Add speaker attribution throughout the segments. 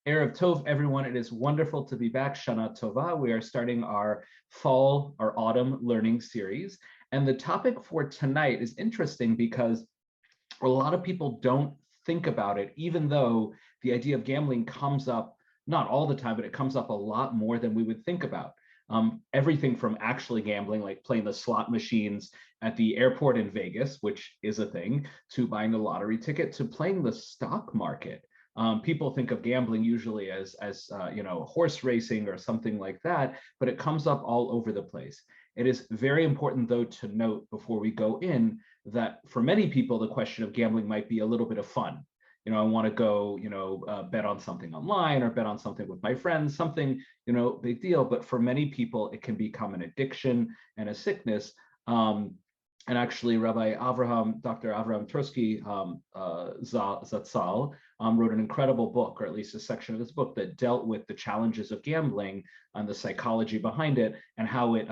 Speaker 1: Erev Tov, everyone. It is wonderful to be back. Shana Tova. We are starting our fall, our autumn learning series. And the topic for tonight is interesting because a lot of people don't think about it, even though the idea of gambling comes up, not all the time, but it comes up a lot more than we would think about. Everything from actually gambling, like playing the slot machines at the airport in Vegas, which is a thing, to buying a lottery ticket, to playing the stock market. People think of gambling usually as horse racing or something like that, but it comes up all over the place. It is very important, though, to note before we go in that for many people, the question of gambling might be a little bit of fun. I want to go, bet on something online or bet on something with my friends, something, big deal. But for many people, it can become an addiction and a sickness. And actually, Dr. Avraham Tursky Zatzal wrote an incredible book, or at least a section of this book, that dealt with the challenges of gambling and the psychology behind it and how it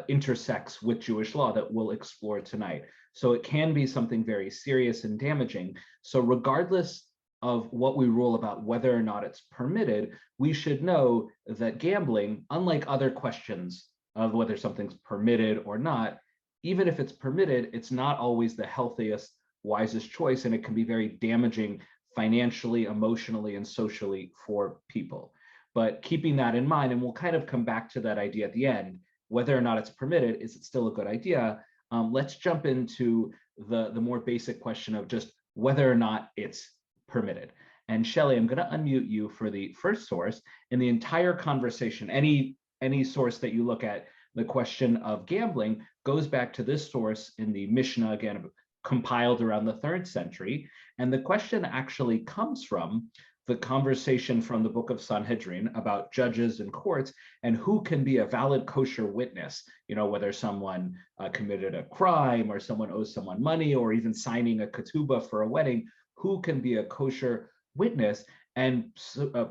Speaker 1: intersects with Jewish law that we'll explore tonight. So it can be something very serious and damaging. So regardless of what we rule about whether or not it's permitted, we should know that gambling, unlike other questions of whether something's permitted or not, even if it's permitted, it's not always the healthiest, wisest choice, and it can be very damaging financially, emotionally, and socially for people. But keeping that in mind, and we'll kind of come back to that idea at the end, whether or not it's permitted, is it still a good idea? Let's jump into the more basic question of just whether or not it's permitted. And Shelley, I'm going to unmute you for the first source. In the entire conversation, any source that you look at, the question of gambling goes back to this source in the Mishnah, again, compiled around the 3rd century. And the question actually comes from the conversation from the book of Sanhedrin about judges and courts and who can be a valid kosher witness, whether someone committed a crime or someone owes someone money or even signing a ketubah for a wedding, who can be a kosher witness? And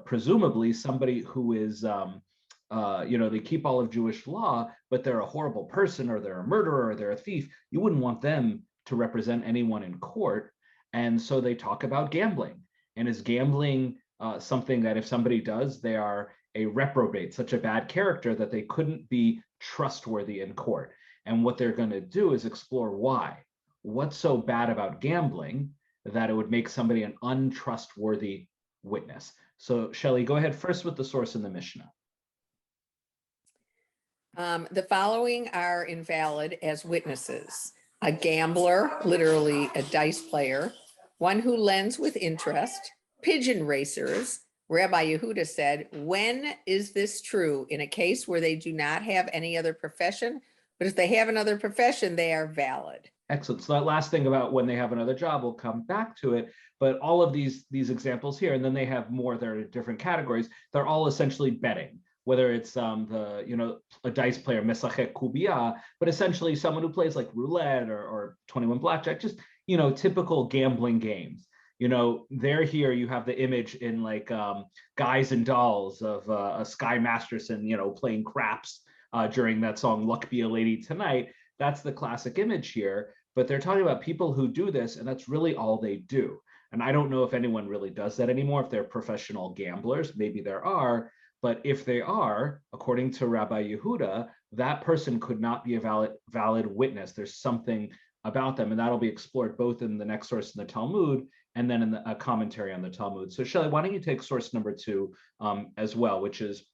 Speaker 1: presumably somebody who is, they keep all of Jewish law, but they're a horrible person or they're a murderer or they're a thief. You wouldn't want them to represent anyone in court. And so they talk about gambling. And is gambling something that if somebody does, they are a reprobate, such a bad character that they couldn't be trustworthy in court? And what they're going to do is explore why. What's so bad about gambling that it would make somebody an untrustworthy witness? So, Shelley, go ahead first with the source in the Mishnah.
Speaker 2: The following are invalid as witnesses: a gambler, literally a dice player, one who lends with interest, pigeon racers. Rabbi Yehuda said, when is this true? In a case where they do not have any other profession, but if they have another profession, they are valid.
Speaker 1: Excellent. So that last thing about when they have another job, we'll come back to it. But all of these examples here, and then they have more, they're in different categories. They're all essentially betting, whether it's a dice player, mesachek kubia, but essentially someone who plays like roulette or 21 blackjack, just, typical gambling games. They're here, you have the image in like Guys and Dolls of a Sky Masterson, playing craps during that song, Luck Be a Lady Tonight. That's the classic image here, but they're talking about people who do this, and that's really all they do. And I don't know if anyone really does that anymore, if they're professional gamblers, maybe there are, but if they are, according to Rabbi Yehuda, that person could not be a valid witness. There's something about them, and that'll be explored both in the next source in the Talmud and then in a commentary on the Talmud. So Shelley, why don't you take source number 2 as well, which is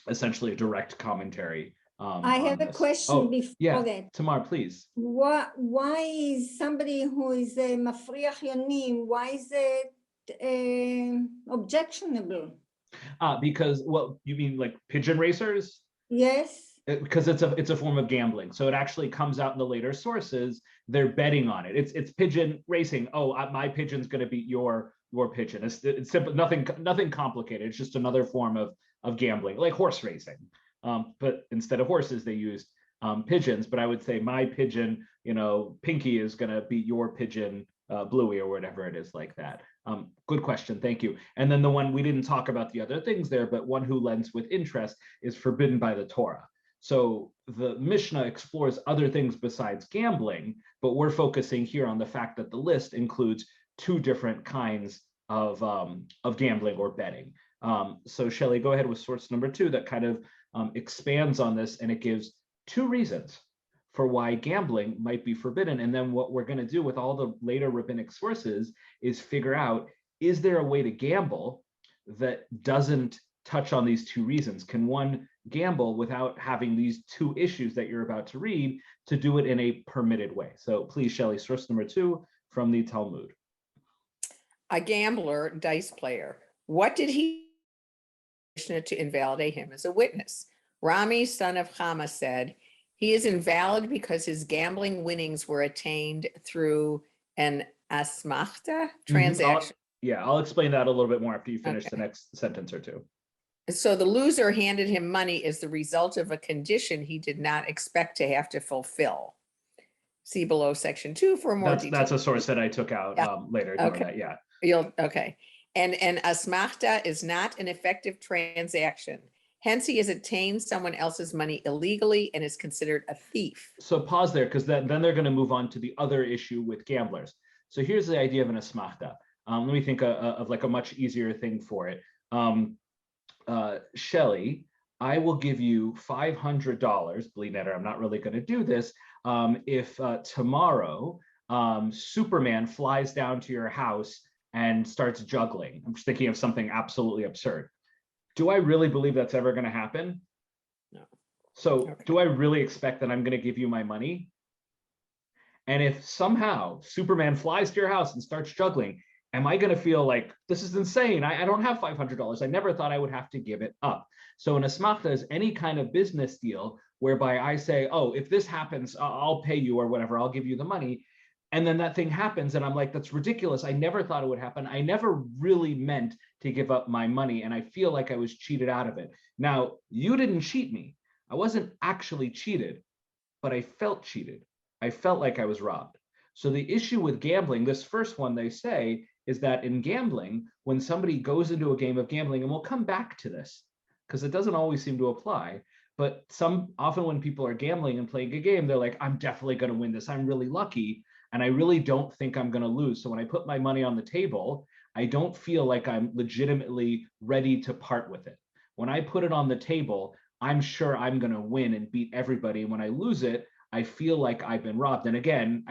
Speaker 1: essentially a direct commentary.
Speaker 3: I have a question before that.
Speaker 1: Tamar, please.
Speaker 3: Why is somebody who is a mafriach yonim, why is it objectionable?
Speaker 1: Because, well, you mean like pigeon racers?
Speaker 3: Yes.
Speaker 1: Because it's a form of gambling. So it actually comes out in the later sources. They're betting on it. It's pigeon racing. Oh, my pigeon's going to beat your pigeon. It's simple, nothing complicated. It's just another form of gambling, like horse racing. But instead of horses, they used pigeons. But I would say my pigeon, Pinky, is going to beat your pigeon, Bluey, or whatever it is like that. Good question. Thank you. And then the one we didn't talk about the other things there, but one who lends with interest is forbidden by the Torah. So the Mishnah explores other things besides gambling, but we're focusing here on the fact that the list includes 2 different kinds of gambling or betting. So Shelley, go ahead with source number 2 that kind of expands on this, and it gives 2 reasons for why gambling might be forbidden. And then what we're going to do with all the later rabbinic sources is figure out, is there a way to gamble that doesn't touch on these 2 reasons? Can one gamble without having these 2 issues that you're about to read, to do it in a permitted way? So please, Shelley, source number 2 from the Talmud.
Speaker 2: A gambler, dice player. What did he to invalidate him as a witness? Rami, son of Chama, said, he is invalid because his gambling winnings were attained through an asmachta transaction.
Speaker 1: I'll explain that a little bit more after you finish
Speaker 2: Okay.
Speaker 1: the next sentence or 2.
Speaker 2: So the loser handed him money as the result of a condition he did not expect to have to fulfill. See below section 2 for more details.
Speaker 1: That's a source that I took out later.
Speaker 2: Okay.
Speaker 1: That,
Speaker 2: Okay. And asmachta is not an effective transaction. Hence, he has attained someone else's money illegally and is considered a thief.
Speaker 1: So pause there, because then they're going to move on to the other issue with gamblers. So here's the idea of an asmachta. Let me think of like a much easier thing for it. Shelley, I will give you $500. Bli neder, I'm not really going to do this. If tomorrow Superman flies down to your house and starts juggling. I'm just thinking of something absolutely absurd. Do I really believe that's ever going to happen?
Speaker 2: No.
Speaker 1: So do I really expect that I'm going to give you my money? And if somehow Superman flies to your house and starts juggling, am I going to feel like this is insane? I don't have $500. I never thought I would have to give it up. So an asmachta is any kind of business deal whereby I say, oh, if this happens, I'll pay you or whatever, I'll give you the money. And then that thing happens and I'm like, that's ridiculous. I never thought it would happen. I never really meant to give up my money. And I feel like I was cheated out of it. Now, you didn't cheat me. I wasn't actually cheated, but I felt cheated. I felt like I was robbed. So the issue with gambling, this first one they say, is that in gambling, when somebody goes into a game of gambling, and we'll come back to this because it doesn't always seem to apply, but often when people are gambling and playing a game, they're like, I'm definitely going to win this. I'm really lucky. And I really don't think I'm going to lose. So when I put my money on the table, I don't feel like I'm legitimately ready to part with it. When I put it on the table, I'm sure I'm going to win and beat everybody. And when I lose it, I feel like I've been robbed. And again,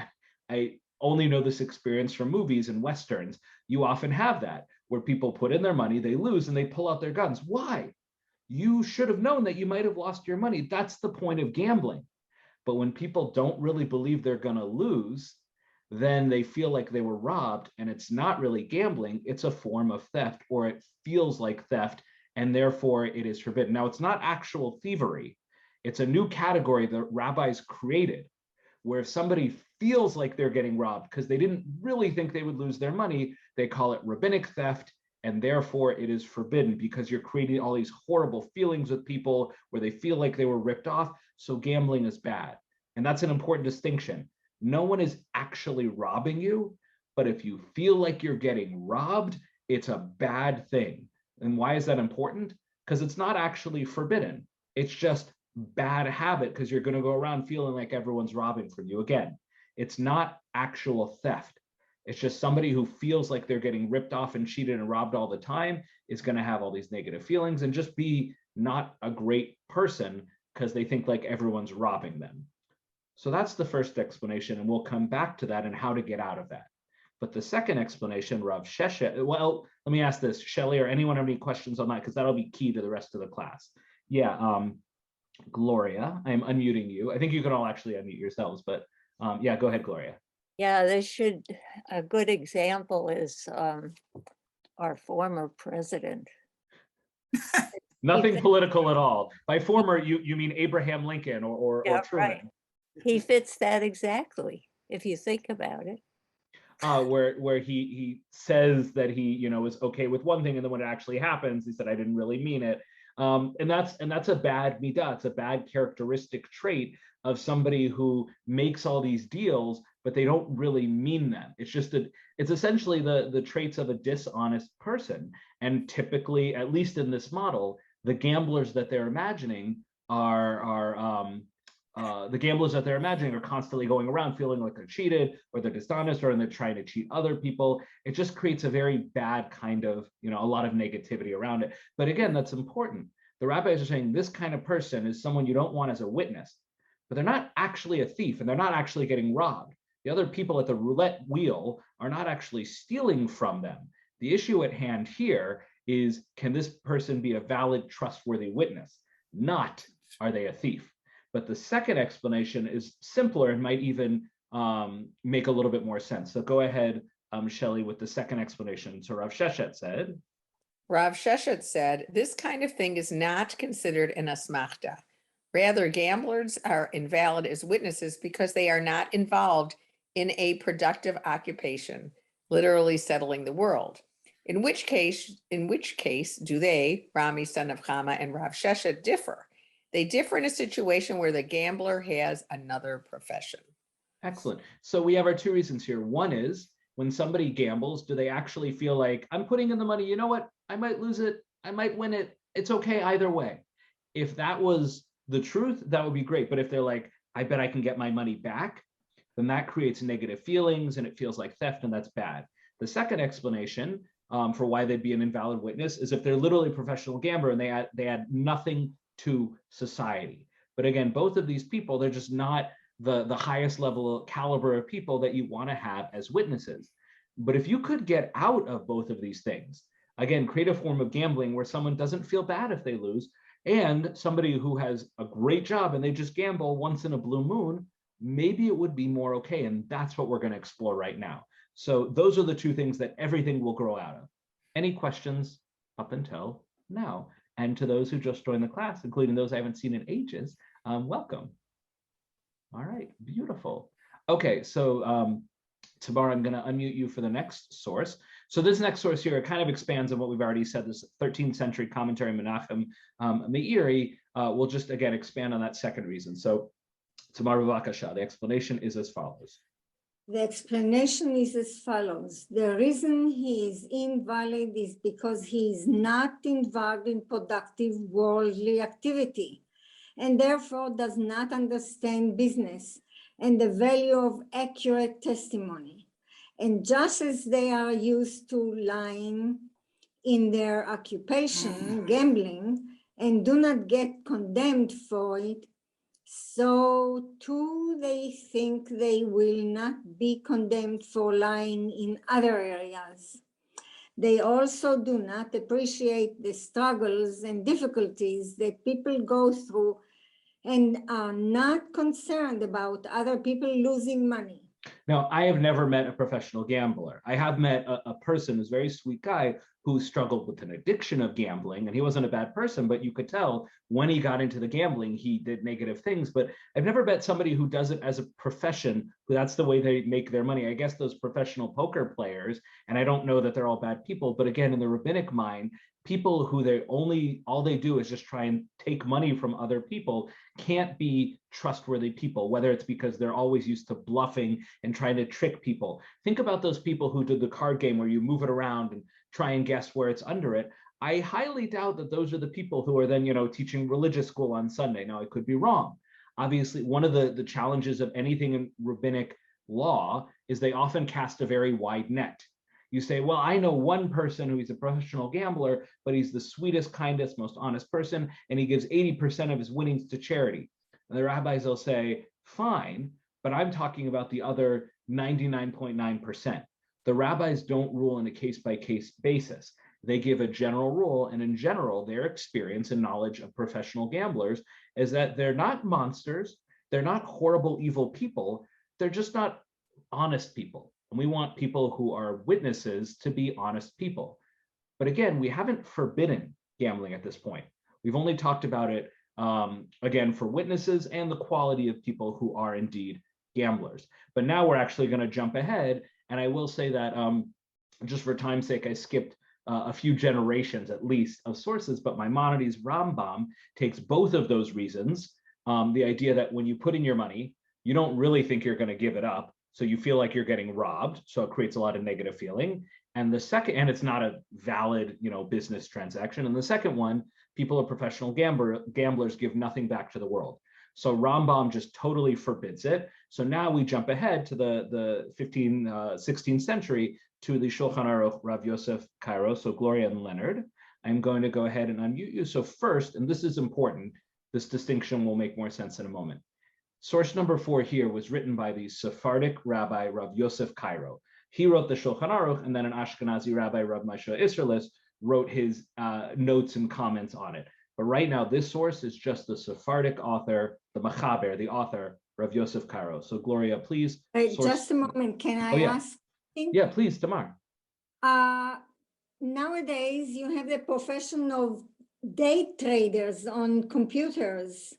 Speaker 1: I only know this experience from movies and Westerns. You often have that where people put in their money, they lose, and they pull out their guns. Why? You should have known that you might have lost your money. That's the point of gambling. But when people don't really believe they're going to lose, then they feel like they were robbed, and it's not really gambling. It's a form of theft, or it feels like theft, and therefore it is forbidden. Now, it's not actual thievery. It's a new category that rabbis created, where if somebody feels like they're getting robbed because they didn't really think they would lose their money, they call it rabbinic theft, and therefore it is forbidden because you're creating all these horrible feelings with people where they feel like they were ripped off. So gambling is bad. And that's an important distinction. No one is actually robbing you, but if you feel like you're getting robbed, it's a bad thing. And why is that important? Because it's not actually forbidden. It's just bad habit because you're going to go around feeling like everyone's robbing from you. Again, it's not actual theft. It's just somebody who feels like they're getting ripped off and cheated and robbed all the time is going to have all these negative feelings and just be not a great person because they think like everyone's robbing them. So that's the first explanation, and we'll come back to that and how to get out of that. But the second explanation, Rav Sheshet, well, let me ask this, Shelley, or anyone have any questions on that? Because that'll be key to the rest of the class. Yeah, Gloria, I'm unmuting you. I think you can all actually unmute yourselves, but yeah, go ahead, Gloria.
Speaker 4: Yeah, a good example is our former president.
Speaker 1: Nothing political at all. By former, you mean Abraham Lincoln or
Speaker 4: Yeah,
Speaker 1: Truman.
Speaker 4: right. He fits that exactly, if you think about it.
Speaker 1: Where he says that he is okay with one thing, and then when it actually happens, he said, I didn't really mean it. And that's a bad midah. It's a bad characteristic trait of somebody who makes all these deals, but they don't really mean them. It's essentially the traits of a dishonest person. And typically, at least in this model, the gamblers that they're imagining are the gamblers that they're imagining are constantly going around feeling like they're cheated or they're dishonest or they're trying to cheat other people. It just creates a very bad kind of, a lot of negativity around it. But again, that's important. The rabbis are saying this kind of person is someone you don't want as a witness, but they're not actually a thief and they're not actually getting robbed. The other people at the roulette wheel are not actually stealing from them. The issue at hand here is, can this person be a valid, trustworthy witness? Not, are they a thief? But the second explanation is simpler and might even make a little bit more sense. So go ahead, Shelley, with the second explanation. So Rav Sheshet said,
Speaker 2: Rav Sheshet said, this kind of thing is not considered an asmachta. Rather, gamblers are invalid as witnesses because they are not involved in a productive occupation, literally settling the world. In which case do they, Rami son of Chama and Rav Sheshet, differ? They differ in a situation where the gambler has another profession.
Speaker 1: Excellent. So we have our two reasons here. One is, when somebody gambles, do they actually feel like, I'm putting in the money, you know what, I might lose it, I might win it, it's okay either way. If that was the truth, that would be great. But if they're like, I bet I can get my money back, then that creates negative feelings and it feels like theft, and that's bad. The second explanation for why they'd be an invalid witness is if they're literally a professional gambler and they add nothing to society. But again, both of these people, they're just not the highest level caliber of people that you want to have as witnesses. But if you could get out of both of these things, again, create a form of gambling where someone doesn't feel bad if they lose, and somebody who has a great job and they just gamble once in a blue moon, maybe it would be more okay. And that's what we're going to explore right now. So those are the two things that everything will grow out of. Any questions up until now? And to those who just joined the class, including those I haven't seen in ages, welcome. All right, beautiful. Okay, so Tamara, I'm going to unmute you for the next source. So this next source here kind of expands on what we've already said. This 13th century commentary, Menachem Meiri, will just again expand on that second reason. So Tamara Bavakasha, the explanation is as follows.
Speaker 3: The explanation is as follows. The reason he is invalid is because he is not involved in productive worldly activity and therefore does not understand business and the value of accurate testimony. And just as they are used to lying in their occupation, gambling, and do not get condemned for it, so too they think they will not be condemned for lying in other areas. They also do not appreciate the struggles and difficulties that people go through and are not concerned about other people losing money.
Speaker 1: Now, I have never met a professional gambler. I have met a person who's a very sweet guy who struggled with an addiction of gambling, and he wasn't a bad person, but you could tell when he got into the gambling, he did negative things. But I've never met somebody who does it as a profession, who that's the way they make their money. I guess those professional poker players, and I don't know that they're all bad people, but again, in the rabbinic mind, people who all they do is just try and take money from other people can't be trustworthy people, whether it's because they're always used to bluffing and trying to trick people. Think about those people who did the card game where you move it around and try and guess where it's under it. I highly doubt that those are the people who are then, teaching religious school on Sunday. Now, I could be wrong. Obviously, one of the challenges of anything in rabbinic law is they often cast a very wide net. You say, well, I know one person who is a professional gambler, but he's the sweetest, kindest, most honest person, and he gives 80% of his winnings to charity. And the rabbis will say, fine, but I'm talking about the other 99.9%. The rabbis don't rule in a case-by-case basis. They give a general rule, and in general, their experience and knowledge of professional gamblers is that they're not monsters, they're not horrible, evil people, they're just not honest people. And we want people who are witnesses to be honest people. But again, we haven't forbidden gambling at this point. We've only talked about it, again, for witnesses and the quality of people who are indeed gamblers. But now we're actually going to jump ahead. And I will say that just for time's sake, I skipped a few generations at least of sources, but Maimonides' Rambam takes both of those reasons. The idea that when you put in your money, you don't really think you're going to give it up. So you feel like you're getting robbed. So it creates a lot of negative feeling. And the second, and it's not a valid, business transaction. And the second one, people are professional gamblers give nothing back to the world. So Rambam just totally forbids it. So now we jump ahead to the 16th century to the Shulchan Aruch Rav Yosef Karo, so Gloria and Leonard. I'm going to go ahead and unmute you. So first, and this is important, this distinction will make more sense in a moment. Source number 4 here was written by the Sephardic rabbi Rav Yosef Karo. He wrote the Shulchan Aruch, and then an Ashkenazi rabbi, Rav Moshe Isserles, wrote his notes and comments on it. But right now, this source is just the Sephardic author, the Machaber, the author, Rav Yosef Karo. So Gloria, please.
Speaker 3: Just a moment, can I ask?
Speaker 1: Yeah, please, Tamar.
Speaker 3: Nowadays, you have the profession of day traders on computers.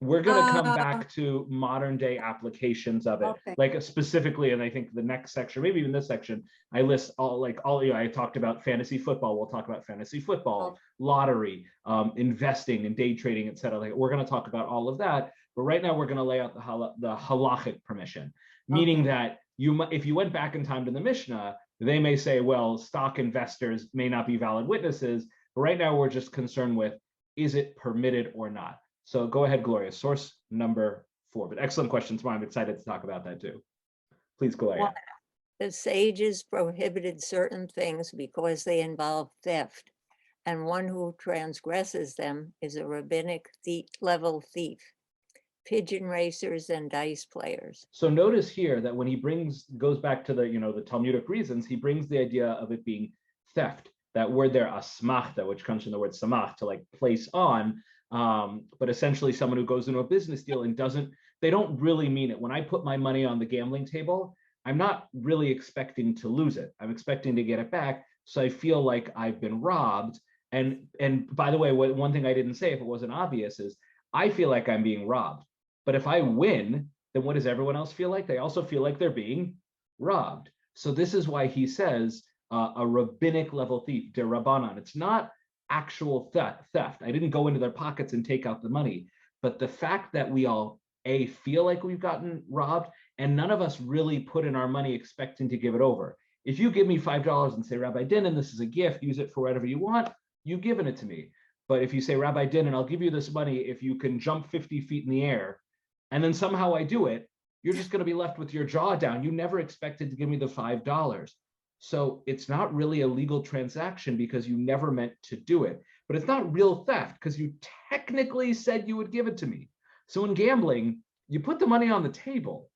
Speaker 1: We're going to come back to modern day applications of it,
Speaker 3: okay.
Speaker 1: Like specifically, and I think the next section, maybe even this section, I list all, I talked about fantasy football. We'll talk about fantasy football, lottery, investing and day trading, et cetera. Like, we're going to talk about all of that. But right now we're going to lay out the halachic permission, meaning that if you went back in time to the Mishnah, they may say, well, stock investors may not be valid witnesses. But right now we're just concerned with, is it permitted or not? So go ahead, Gloria, source number 4. But excellent question, Tamar. I'm excited to talk about that too. Please, Gloria.
Speaker 4: Well, the sages prohibited certain things because they involve theft, and one who transgresses them is a rabbinic level thief. Pigeon racers and dice players.
Speaker 1: So notice here that when he goes back to the Talmudic reasons, he brings the idea of it being theft. That word there, asmachta, which comes from the word samach, to like place on. But essentially someone who goes into a business deal and they don't really mean it. When I put my money on the gambling table, I'm not really expecting to lose it. I'm expecting to get it back. So I feel like I've been robbed. And by the way, one thing I didn't say, if it wasn't obvious, is I feel like I'm being robbed. But if I win, then what does everyone else feel like? They also feel like they're being robbed. So this is why he says a rabbinic level thief, der rabbanan. It's not actual theft. I didn't go into their pockets and take out the money, but the fact that we all feel like we've gotten robbed, and none of us really put in our money expecting to give it over. If you give me $5 and say, Rabbi Dinan, this is a gift, use it for whatever you want, you've given it to me. But if you say, Rabbi Dinan, I'll give you this money if you can jump 50 feet in the air, and then somehow I do it, you're just going to be left with your jaw down. You never expected to give me the $5. So it's not really a legal transaction because you never meant to do it. But it's not real theft because you technically said you would give it to me. So in gambling, you put the money on the table.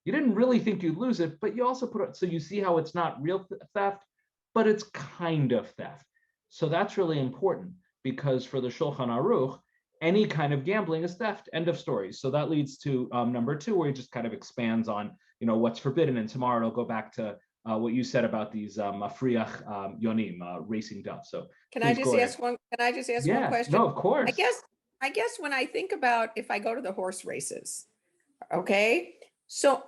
Speaker 1: You didn't really think you'd lose it, but you also put it, so you see how it's not real theft, but it's kind of theft. So that's really important because for the Shulchan Aruch, any kind of gambling is theft, end of story. So that leads to number 2, where he just kind of expands on, what's forbidden. And tomorrow it'll go back to what you said about these mafriach yonim, racing doves. So
Speaker 2: can I just ask one question?
Speaker 1: No, of course.
Speaker 2: I guess when I think about if I go to the horse races, okay, so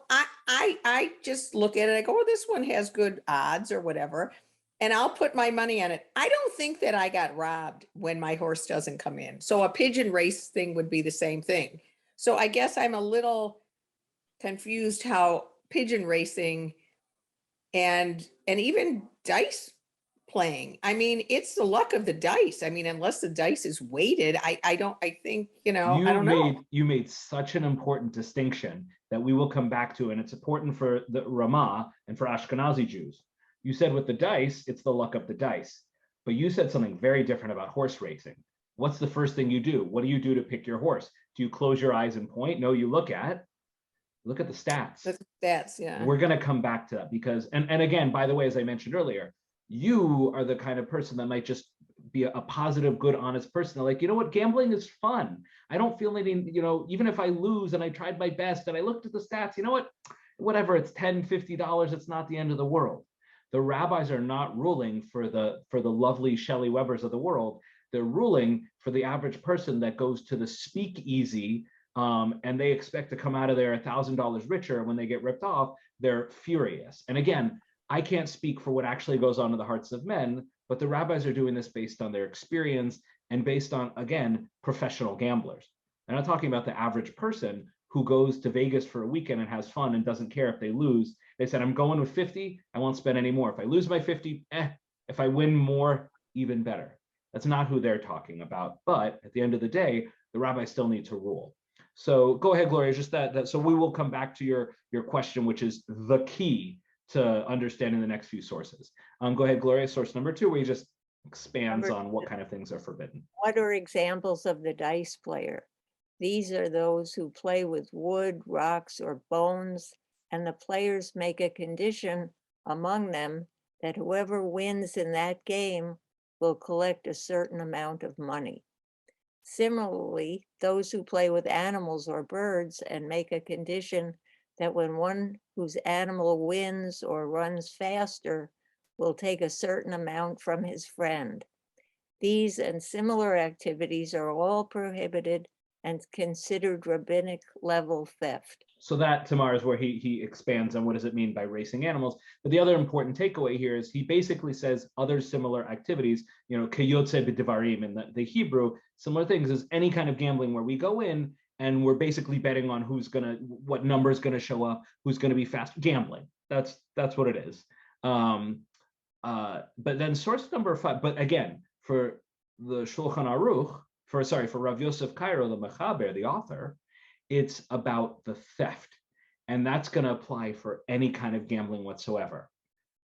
Speaker 2: I just look at it, I go, oh, this one has good odds or whatever, and I'll put my money on it. I don't think that I got robbed when my horse doesn't come in. So a pigeon race thing would be the same thing. So I guess I'm a little confused how pigeon racing and even dice playing, I mean, it's the luck of the dice. I mean, unless the dice is weighted, I think, I don't know.
Speaker 1: You made such an important distinction that we will come back to, and it's important for the Ramah and for Ashkenazi Jews. You said with the dice, it's the luck of the dice, but you said something very different about horse racing. What's the first thing you do? What do you do to pick your horse? Do you close your eyes and point? No, you look at the stats.
Speaker 2: The stats, yeah.
Speaker 1: We're going to come back to that because, and again, by the way, as I mentioned earlier, you are the kind of person that might just be a positive, good, honest person. Like, you know what, gambling is fun. I don't feel any, even if I lose and I tried my best and I looked at the stats, you know what, whatever, it's $10, $50, it's not the end of the world. The rabbis are not ruling for the lovely Shelley Webbers of the world. They're ruling for the average person that goes to the speakeasy and they expect to come out of there $1,000 richer. When they get ripped off, they're furious. And again, I can't speak for what actually goes on in the hearts of men, but the rabbis are doing this based on their experience and based on, again, professional gamblers. I'm not talking about the average person who goes to Vegas for a weekend and has fun and doesn't care if they lose. They said, I'm going with 50, I won't spend any more. If I lose my 50, if I win more, even better. That's not who they're talking about. But at the end of the day, the rabbis still need to rule. So go ahead, Gloria, just that so we will come back to your question, which is the key to understanding the next few sources. Go ahead, Gloria, source number 2, where he just expands on what kind of things are forbidden.
Speaker 4: What are examples of the dice player? These are those who play with wood, rocks, or bones, and the players make a condition among them that whoever wins in that game will collect a certain amount of money. Similarly, those who play with animals or birds and make a condition that when one whose animal wins or runs faster will take a certain amount from his friend. These and similar activities are all prohibited and considered rabbinic level theft.
Speaker 1: So that, Tamar, is where he expands on what does it mean by racing animals. But the other important takeaway here is he basically says other similar activities, keyotze b'devarim in the Hebrew, similar things is any kind of gambling where we go in and we're basically betting on what number is gonna show up, who's gonna be fast, gambling. That's what it is. But then source number 5, but again, for the Shulchan Aruch, for Rav Yosef Cairo, the Mechaber, the author, it's about the theft. And that's going to apply for any kind of gambling whatsoever.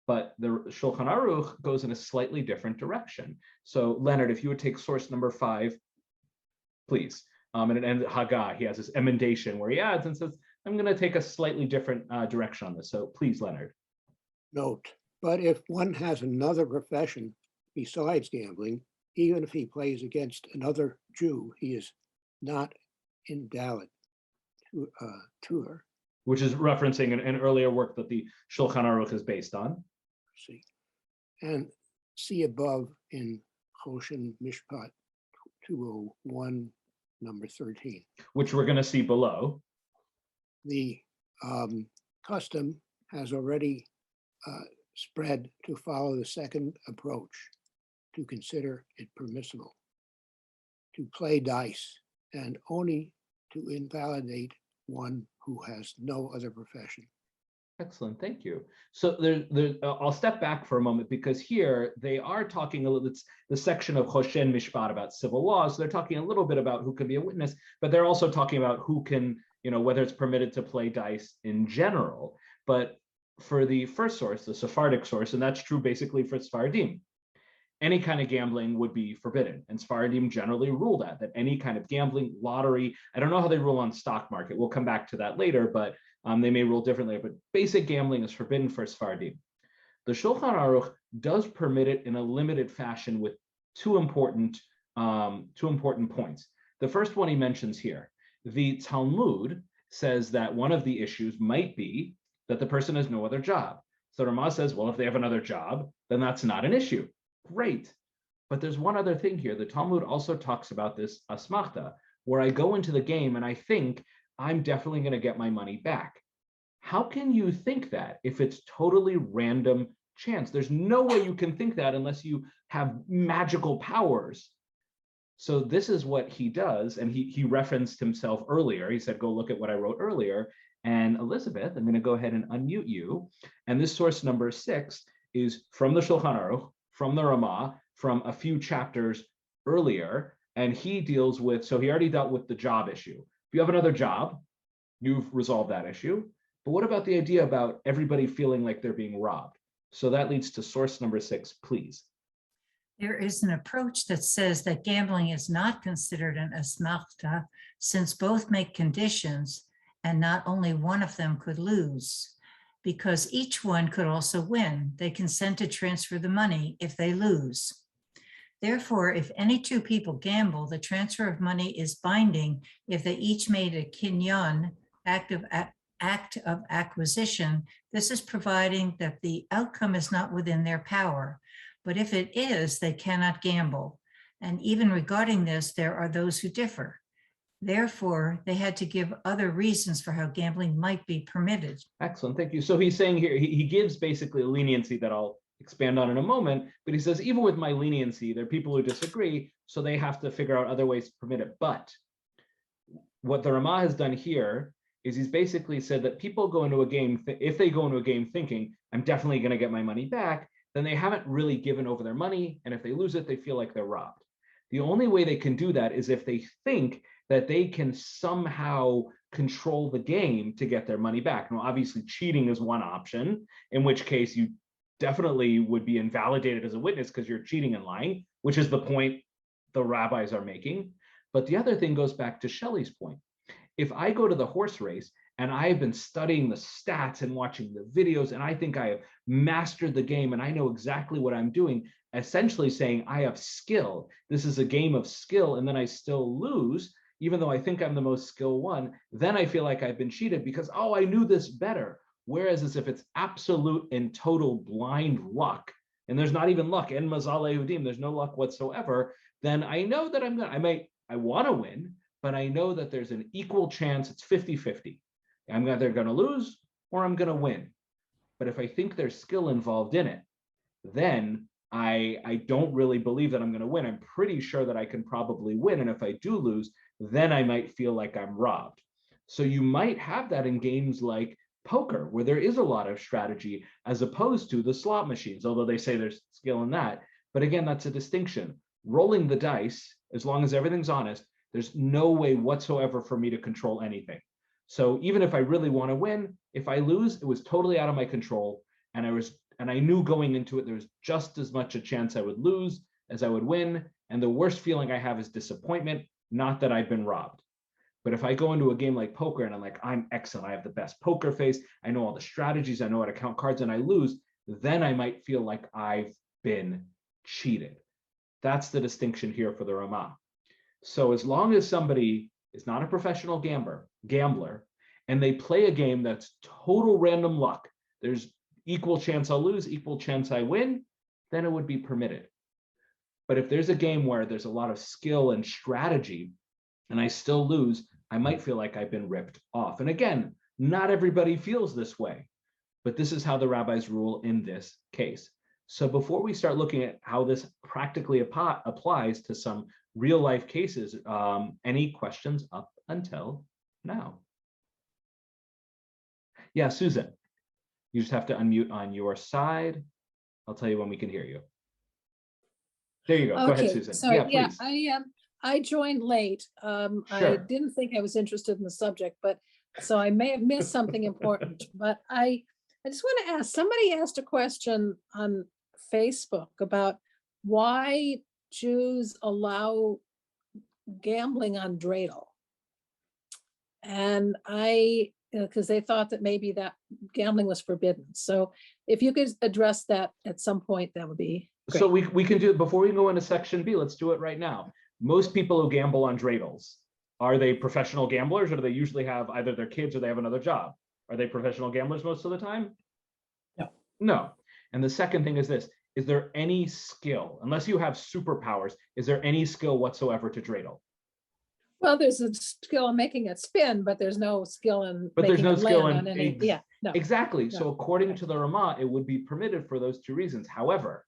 Speaker 1: But the Shulchan Aruch goes in a slightly different direction. So Leonard, if you would take source number 5, please. And Haggah, he has this emendation where he adds and says, I'm going to take a slightly different direction on this. So please, Leonard.
Speaker 5: Note, but if one has another profession besides gambling, even if he plays against another Jew, he is not invalid to her.
Speaker 1: Which is referencing an earlier work that the Shulchan Aruch is based on.
Speaker 5: See, and see above in Choshen Mishpat 201, number 13.
Speaker 1: Which we're going to see below.
Speaker 5: The custom has already spread to follow the second approach, to consider it permissible to play dice and only to invalidate one who has no other profession.
Speaker 1: Excellent, thank you. So I'll step back for a moment because here they are talking a little, it's the section of Choshen Mishpat about civil laws. So they're talking a little bit about who can be a witness, but they're also talking about who can, whether it's permitted to play dice in general. But for the first source, the Sephardic source, and that's true basically for Sephardim, any kind of gambling would be forbidden. And Sephardim generally rule that any kind of gambling, lottery, I don't know how they rule on stock market. We'll come back to that later, but they may rule differently, but basic gambling is forbidden for Sephardim. The Shulchan Aruch does permit it in a limited fashion with two important points. The first one he mentions here, the Talmud says that one of the issues might be that the person has no other job. So Ramah says, well, if they have another job, then that's not an issue. Great. But there's one other thing here. The Talmud also talks about this asmachta, where I go into the game and I think I'm definitely going to get my money back. How can you think that if it's totally random chance? There's no way you can think that unless you have magical powers. So this is what he does. And he referenced himself earlier. He said, go look at what I wrote earlier. And Elizabeth, I'm going to go ahead and unmute you. And this source number 6 is from the Shulchan Aruch, from the Ramah, from a few chapters earlier. And he deals with, so he already dealt with the job issue. If you have another job, you've resolved that issue. But what about the idea about everybody feeling like they're being robbed? So that leads to source number 6, please.
Speaker 6: There is an approach that says that gambling is not considered an asmachta, since both make conditions and not only one of them could lose, because each one could also win. They consent to transfer the money if they lose. Therefore, if any two people gamble, the transfer of money is binding if they each made a kinyan, act of acquisition. This is providing that the outcome is not within their power. But if it is, they cannot gamble. And even regarding this, there are those who differ. Therefore, they had to give other reasons for how gambling might be permitted.
Speaker 1: Excellent, thank you. So he's saying here, he gives basically a leniency that I'll expand on in a moment, but he says, even with my leniency, there are people who disagree, so they have to figure out other ways to permit it. But what the Ramah has done here is he's basically said that people go into a game, if they go into a game thinking, I'm definitely going to get my money back, then they haven't really given over their money, and if they lose it, they feel like they're robbed. The only way they can do that is if they think that they can somehow control the game to get their money back. Now, obviously, cheating is one option, in which case you definitely would be invalidated as a witness because you're cheating and lying, which is the point the rabbis are making. But the other thing goes back to Shelley's point. If I go to the horse race and I've been studying the stats and watching the videos, and I think I have mastered the game and I know exactly what I'm doing, essentially saying I have skill, this is a game of skill, and then I still lose, even though I think I'm the most skilled one, then I feel like I've been cheated because, oh, I knew this better. Whereas as if it's absolute and total blind luck, and there's not even luck, and Mazal Yehudim, there's no luck whatsoever, then I know that I want to win, but I know that there's an equal chance, it's 50-50. I'm either going to lose or I'm going to win. But if I think there's skill involved in it, then I don't really believe that I'm going to win. I'm pretty sure that I can probably win. And if I do lose, then I might feel like I'm robbed. So you might have that in games like poker, where there is a lot of strategy, as opposed to the slot machines, although they say there's skill in that. But again, that's a distinction. Rolling the dice, as long as everything's honest, there's no way whatsoever for me to control anything. So even if I really want to win, if I lose, it was totally out of my control. And I knew going into it, there was just as much a chance I would lose as I would win. And the worst feeling I have is disappointment, not that I've been robbed. But if I go into a game like poker and I'm like, I'm excellent, I have the best poker face, I know all the strategies, I know how to count cards, and I lose, then I might feel like I've been cheated. That's the distinction here for the Ramah. So as long as somebody is not a professional gambler, and they play a game that's total random luck, there's equal chance I'll lose, equal chance I win, then it would be permitted. But if there's a game where there's a lot of skill and strategy, and I still lose, I might feel like I've been ripped off. And again, not everybody feels this way, but this is how the rabbis rule in this case. So before we start looking at how this practically applies to some real life cases, any questions up until now? Yeah, Susan, you just have to unmute on your side. I'll tell you when we can hear you. There you go. Go ahead,
Speaker 7: Okay,
Speaker 1: Susan.
Speaker 7: so
Speaker 1: Yeah, please.
Speaker 7: I joined late. I
Speaker 1: Sure.
Speaker 7: didn't think I was interested in the subject, but so I may have missed something important. But I just want to ask, somebody asked a question on Facebook about why Jews allow gambling on dreidel. And because they thought that maybe that gambling was forbidden. So if you could address that at some point, that would be great.
Speaker 1: So we can do it before we go into section B. Let's do it right now. Most people who gamble on dreidels, are they professional gamblers, or do they usually have either their kids or they have another job? Are they professional gamblers most of the time?
Speaker 7: No.
Speaker 1: No. And the second thing is this: is there any skill, unless you have superpowers, is there any skill whatsoever to dreidel?
Speaker 7: Well, there's a skill in making it spin, but there's no skill in
Speaker 1: But there's
Speaker 7: making
Speaker 1: no
Speaker 7: it
Speaker 1: skill
Speaker 7: land
Speaker 1: in
Speaker 7: on any. Yeah, no.
Speaker 1: Exactly.
Speaker 7: No.
Speaker 1: So according to the Ramah, it would be permitted for those two reasons. However,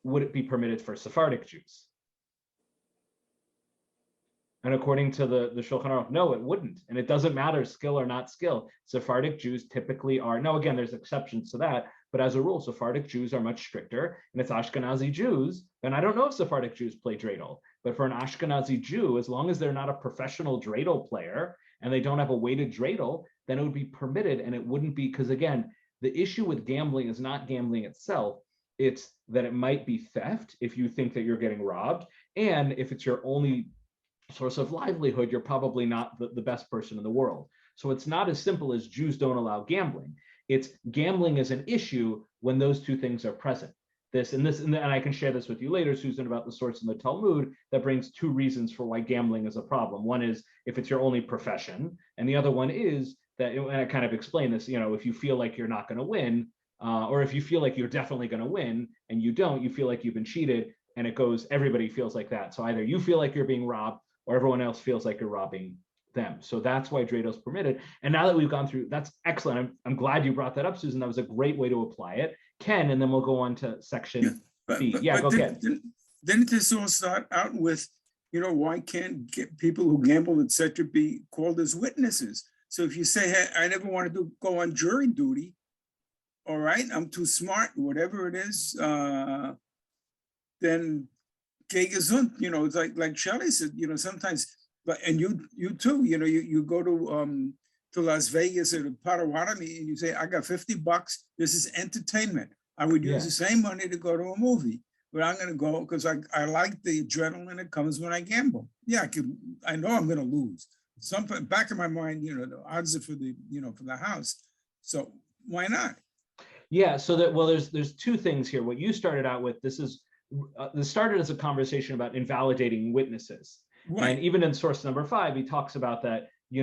Speaker 1: would it be permitted for Sephardic Jews? And according to the Shulchan Aruch, no, it wouldn't. And it doesn't matter skill or not skill. Sephardic Jews typically are, now again, there's exceptions to that, but as a rule, Sephardic Jews are much stricter. And it's Ashkenazi Jews, and I don't know if Sephardic Jews play dreidel, but for an Ashkenazi Jew, as long as they're not a professional dreidel player and they don't have a weighted dreidel, then it would be permitted. And it wouldn't be, because again, the issue with gambling is not gambling itself. It's that it might be theft if you think that you're getting robbed. And if it's your only source of livelihood, you're probably not the best person in the world. So it's not as simple as Jews don't allow gambling. It's gambling is an issue when those two things are present. And I can share this with you later, Susan, about the source in the Talmud that brings two reasons for why gambling is a problem. One is if it's your only profession, and the other one is that, and I kind of explain this, if you feel like you're not going to win, or if you feel like you're definitely going to win and you don't, you feel like you've been cheated, and it goes, everybody feels like that. So either you feel like you're being robbed or everyone else feels like you're robbing them. So that's why dreidel is permitted. And now that we've gone through, that's excellent. I'm glad you brought that up, Susan. That was a great way to apply it. Ken, and then we'll go on to section B. Yeah, go ahead.
Speaker 8: Didn't this all start out with, why can't people who gamble, et cetera, be called as witnesses? So if you say, hey, I never wanted to go on jury duty, all right, I'm too smart, whatever it is, then gay gesund, it's like Shelley said, sometimes, but, and you too, you go to Las Vegas or to Potawatomi and you say, I got $50, this is entertainment. I would use the same money to go to a movie, but I'm gonna go because I like the adrenaline that comes when I gamble. Yeah, I know I'm gonna lose. Some back in my mind, the odds are for the house. So why not?
Speaker 1: Yeah, so that, well, there's two things here. What you started out with, this started as a conversation about invalidating witnesses.
Speaker 8: Right.
Speaker 1: And even in source number 5, he talks about that, the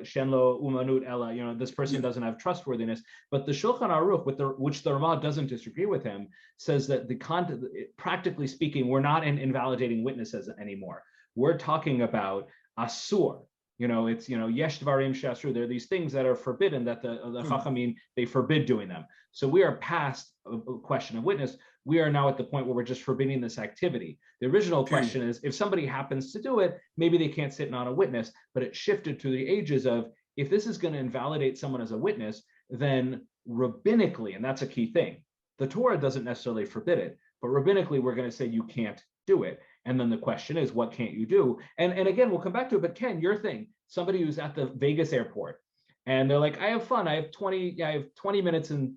Speaker 1: Shenlo Umanut Ella, this person doesn't have trustworthiness. But the Shulchan Aruch, which the Ramah doesn't disagree with him, says that the content, practically speaking, we're not invalidating witnesses anymore. We're talking about asur. It's, yesh dvarim she'asur. There are these things that are forbidden that the Chachamim, they forbid doing them. So we are past a question of witness. We are now at the point where we're just forbidding this activity. The original question is, if somebody happens to do it, maybe they can't sit on a witness, but it shifted to the ages of, if this is going to invalidate someone as a witness, then rabbinically, and that's a key thing, the Torah doesn't necessarily forbid it, but rabbinically, we're going to say you can't do it. And then the question is, what can't you do? And again, we'll come back to it, but Ken, your thing, somebody who's at the Vegas airport, and they're like, I have fun, I have 20 minutes and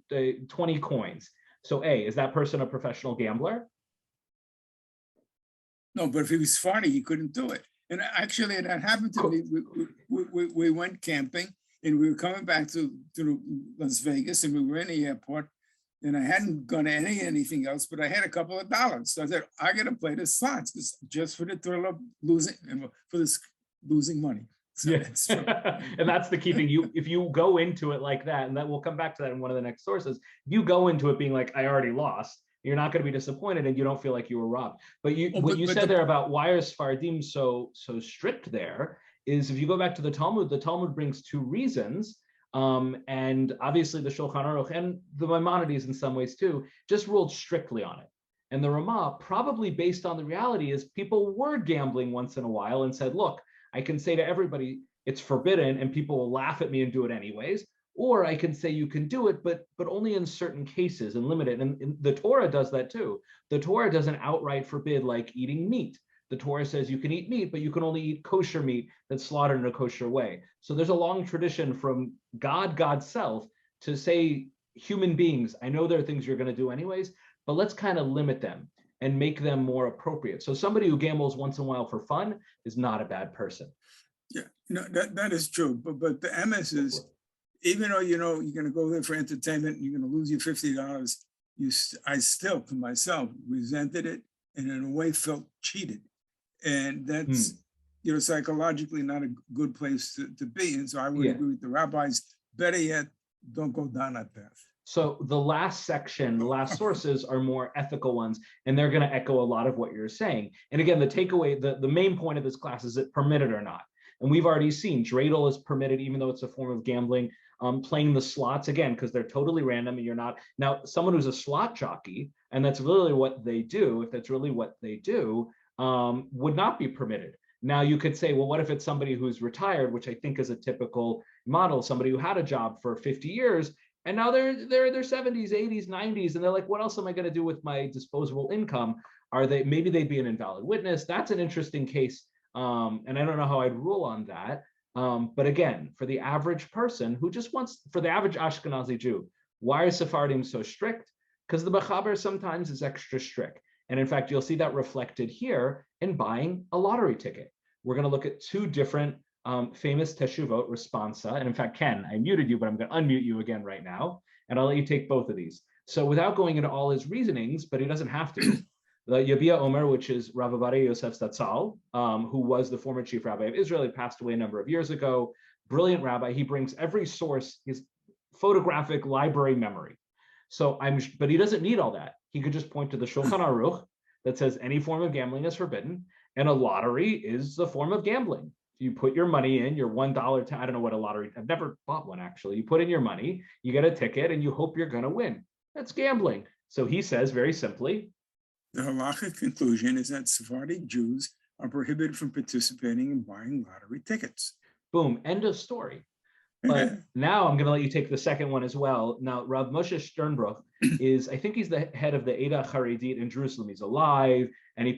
Speaker 1: 20 coins. So A, is that person a professional gambler?
Speaker 8: No, but if he was funny, he couldn't do it. And actually, that happened to me. We went camping and we were coming back to Las Vegas and we were in the airport and I hadn't gone to anything else, but I had a couple of dollars. So I said, I got to play the slots just for the thrill of losing and for this losing money. So
Speaker 1: Yeah.
Speaker 8: that's true.
Speaker 1: And that's the key thing. If you go into it like that, and that we'll come back to that in one of the next sources, if you go into it being like, I already lost, you're not going to be disappointed and you don't feel like you were robbed. But what you said there about why are Sfardim so strict there is, if you go back to the Talmud brings 2 reasons. And obviously the Shulchan Aruch and the Maimonides in some ways too, just ruled strictly on it. And the Ramah, probably based on the reality, is people were gambling once in a while and said, look, I can say to everybody it's forbidden and people will laugh at me and do it anyways. Or I can say you can do it, but only in certain cases and limited. And the Torah does that too. The Torah doesn't outright forbid like eating meat. The Torah says you can eat meat, but you can only eat kosher meat that's slaughtered in a kosher way. So there's a long tradition from God's self to say, human beings, I know there are things you're going to do anyways, but let's kind of limit them and make them more appropriate. So somebody who gambles once in a while for fun is not a bad person.
Speaker 8: Yeah, no, that is true. But the MS is, even though you're going to go there for entertainment and you're going to lose your $50, I still, to myself, resented it and in a way felt cheated. And that's, psychologically not a good place to be. And so I would agree with the rabbis, better yet, don't go down that path.
Speaker 1: So the last section, the last sources are more ethical ones, and they're going to echo a lot of what you're saying. And again, the takeaway, the main point of this class is it permitted or not. And we've already seen dreidel is permitted, even though it's a form of gambling. Playing the slots, again, because they're totally random and you're not. Now, someone who's a slot jockey, and that's really what they do, if that's really what they do, would not be permitted. Now, you could say, well, what if it's somebody who's retired, which I think is a typical model, somebody who had a job for 50 years, and now they're in their 70s, 80s, 90s, and they're like, what else am I going to do with my disposable income? Maybe they'd be an invalid witness. That's an interesting case. And I don't know how I'd rule on that. But again, for the average person who just wants, for the average Ashkenazi Jew, why are Sephardim so strict? Because the Mechaber sometimes is extra strict. And in fact, you'll see that reflected here in buying a lottery ticket. We're going to look at 2 different famous Teshuvot responsa. And in fact, Ken, I muted you, but I'm going to unmute you again right now. And I'll let you take both of these. So without going into all his reasonings, but he doesn't have to, the Yabia Omer, which is Rav Avadia Yosef Statzal, who was the former chief rabbi of Israel, he passed away a number of years ago. Brilliant rabbi. He brings every source, his photographic library memory. So but he doesn't need all that. He could just point to the Shulchan Aruch that says any form of gambling is forbidden, and a lottery is the form of gambling. You put your money in, your $1, I don't know what a lottery, I've never bought one actually. You put in your money, you get a ticket, and you hope you're going to win. That's gambling. So he says very simply,
Speaker 8: the halachic conclusion is that Sephardic Jews are prohibited from participating in buying lottery tickets.
Speaker 1: Boom, end of story. But now I'm going to let you take the second one as well. Now, Rav Moshe Sternbruch is, I think he's the head of the Eda Haredit in Jerusalem. He's alive, and he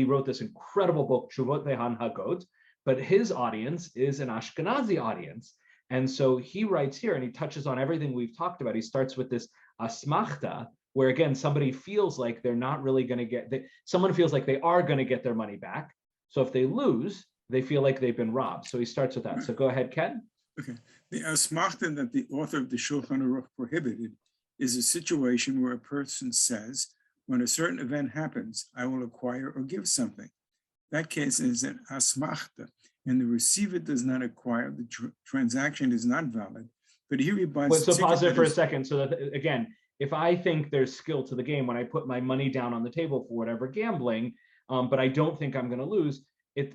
Speaker 1: wrote this incredible book, Tshuvot VeHanhagot, but his audience is an Ashkenazi audience. And so he writes here, and he touches on everything we've talked about. He starts with this asmachta, where again, somebody feels like they're not really going to someone feels like they are going to get their money back. So if they lose, they feel like they've been robbed. So he starts with that. So go ahead, Ken.
Speaker 8: Okay. The asmachta that the author of the Shulchan Aruch prohibited is a situation where a person says, when a certain event happens, I will acquire or give something. That case is an asmachta, and the receiver does not acquire, the transaction is not valid. But here he buys.
Speaker 1: Wait, so pause there for a second. So that, again, if I think there's skill to the game, when I put my money down on the table for whatever gambling, but I don't think I'm going to lose,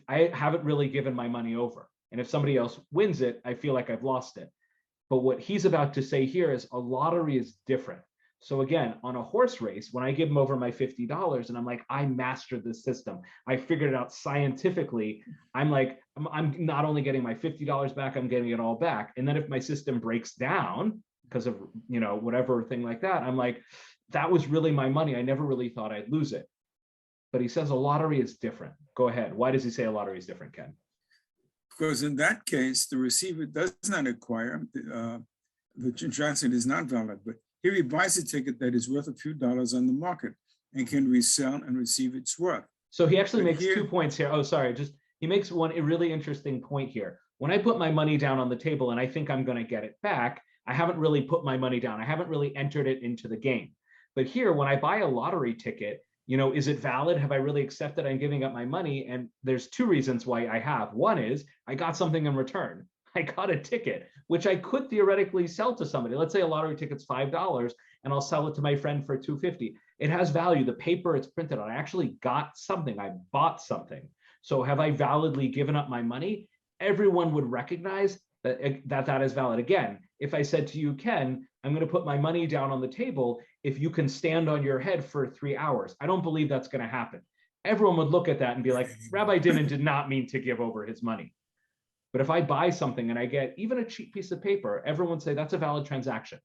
Speaker 1: I haven't really given my money over. And if somebody else wins it, I feel like I've lost it. But what he's about to say here is a lottery is different. So again, on a horse race, when I give him over my $50 and I'm like, I mastered this system, I figured it out scientifically, I'm like, I'm not only getting my $50 back, I'm getting it all back. And then if my system breaks down because of, whatever thing like that, I'm like, that was really my money. I never really thought I'd lose it. But he says a lottery is different. Go ahead. Why does he say a lottery is different, Ken?
Speaker 8: Because in that case, the receiver does not acquire, the transaction is not valid, but here he buys a ticket that is worth a few dollars on the market and can resell and receive its worth.
Speaker 1: So he actually
Speaker 8: But
Speaker 1: makes
Speaker 8: here-
Speaker 1: 2 points here. Oh, sorry. He makes a really interesting point here. When I put my money down on the table and I think I'm going to get it back, I haven't really put my money down. I haven't really entered it into the game. But here, when I buy a lottery ticket, is it valid? Have I really accepted I'm giving up my money? And there's 2 reasons why I have. One is I got something in return. I got a ticket, which I could theoretically sell to somebody. Let's say a lottery ticket's $5 and I'll sell it to my friend for $2.50. It has value. The paper it's printed on, I actually got something. I bought something. So have I validly given up my money? Everyone would recognize that is valid. Again, if I said to you, Ken, I'm going to put my money down on the table if you can stand on your head for 3 hours, I don't believe that's going to happen. Everyone would look at that and be like, Rabbi Dinan did not mean to give over his money. But if I buy something and I get even a cheap piece of paper, everyone would say that's a valid transaction.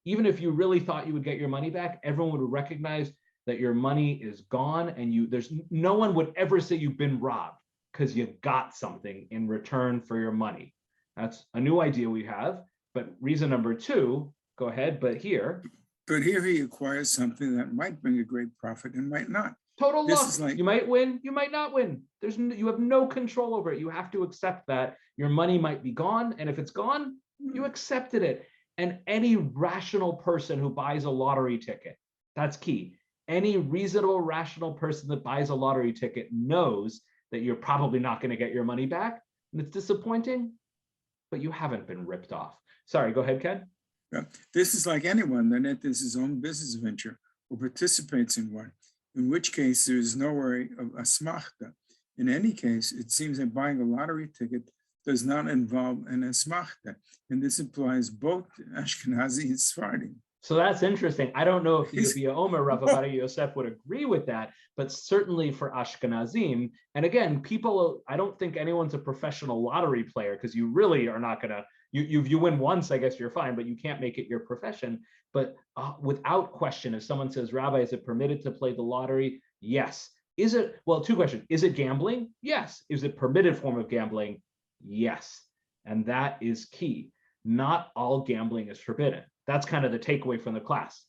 Speaker 1: Even if you really thought you would get your money back, everyone would recognize that your money is gone, and there's no one would ever say you've been robbed because you got something in return for your money. That's a new idea we have. But reason number 2, go ahead, but here
Speaker 8: he acquires something that might bring a great profit and might not.
Speaker 1: total
Speaker 8: This
Speaker 1: luck.
Speaker 8: is like-
Speaker 1: You might win, you might not win. You have no control over it. You have to accept that your money might be gone, and if it's gone, you accepted it. And any rational person who buys a lottery ticket, that's key. Any reasonable, rational person that buys a lottery ticket knows that you're probably not going to get your money back, and it's disappointing, but you haven't been ripped off. Sorry, go ahead, Ken.
Speaker 8: Yeah. This is like anyone that enters his own business venture or participates in one, in which case there is no worry of asmachta. In any case, it seems that buying a lottery ticket does not involve an asmachta, and this applies both to Ashkenazi and Sephardi.
Speaker 1: So that's interesting. I don't know if
Speaker 8: He's-
Speaker 1: Yevia Omer, Rav Ovadia Yosef would agree with that, but certainly for Ashkenazim, and again, I don't think anyone's a professional lottery player because you really are not gonna, you win once, I guess you're fine, but you can't make it your profession. But without question, if someone says, Rabbi, is it permitted to play the lottery? Yes. Is it, well, 2 questions. Is it gambling? Yes. Is it permitted form of gambling? Yes. And that is key. Not all gambling is forbidden. That's kind of the takeaway from the class.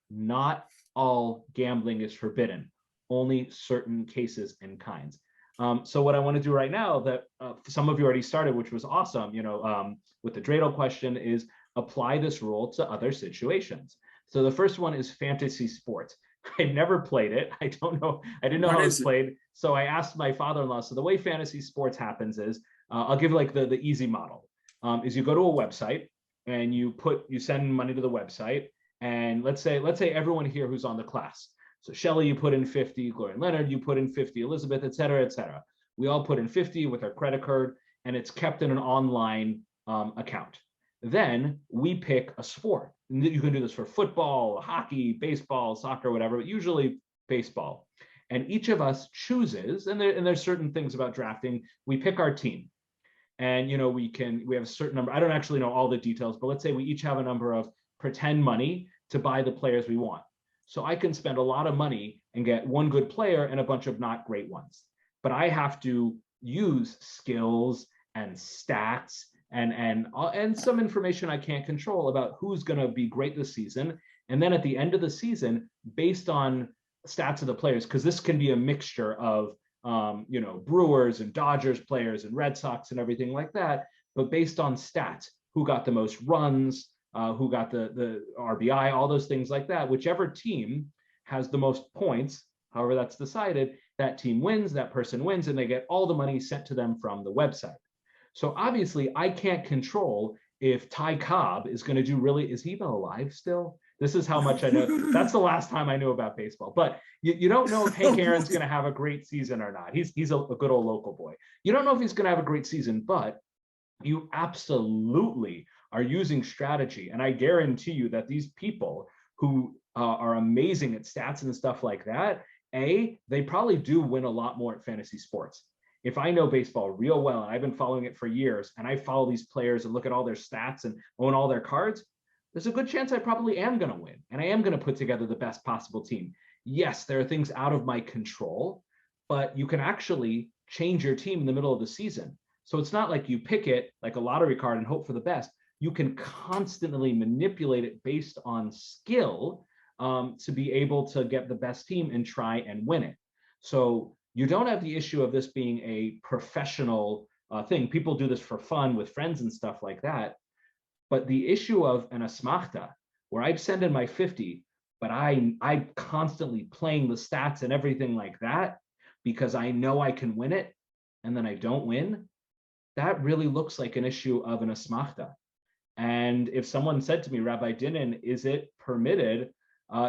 Speaker 1: Not all gambling is forbidden, only certain cases and kinds. So what I want to do right now that some of you already started, which was awesome, with the dreidel question, is apply this rule to other situations. So the first one is fantasy sports. I never played it. I don't know. I didn't know
Speaker 8: What
Speaker 1: how it
Speaker 8: is
Speaker 1: was
Speaker 8: it?
Speaker 1: played. So I asked my father-in-law. So the way fantasy sports happens is, I'll give like the easy model, is you go to a website and you send money to the website. And let's say everyone here who's on the class. So Shelly, you put in 50, Gloria and Leonard, you put in 50, Elizabeth, et cetera, et cetera. We all put in 50 with our credit card, and it's kept in an online account. Then we pick a sport. And you can do this for football, hockey, baseball, soccer, whatever, but usually baseball. And each of us chooses, and there's certain things about drafting, we pick our team. And, we have a certain number. I don't actually know all the details, but let's say we each have a number of pretend money to buy the players we want. So I can spend a lot of money and get one good player and a bunch of not great ones. But I have to use skills and stats and some information I can't control about who's going to be great this season. And then at the end of the season, based on stats of the players, because this can be a mixture of Brewers and Dodgers players and Red Sox and everything like that, but based on stats, who got the most runs, who got the RBI, all those things like that. Whichever team has the most points, however that's decided, that team wins, that person wins, and they get all the money sent to them from the website. So obviously I can't control if Ty Cobb is going to do really, is he even alive still? This is how much I know. That's the last time I knew about baseball. But you don't know if Hank Aaron's going to have a great season or not. He's a good old local boy. You don't know if he's going to have a great season, but you absolutely are using strategy. And I guarantee you that these people who are amazing at stats and stuff like that, they probably do win a lot more at fantasy sports. If I know baseball real well, and I've been following it for years, and I follow these players and look at all their stats and own all their cards, there's a good chance I probably am going to win. And I am going to put together the best possible team. Yes, there are things out of my control, but you can actually change your team in the middle of the season. So it's not like you pick it like a lottery card and hope for the best. You can constantly manipulate it based on skill to be able to get the best team and try and win it. So you don't have the issue of this being a professional thing. People do this for fun with friends and stuff like that. But the issue of an asmachta, where I send in my 50, but I'm constantly playing the stats and everything like that because I know I can win it, and then I don't win, that really looks like an issue of an asmachta. And if someone said to me, Rabbi Dinan, is it permitted?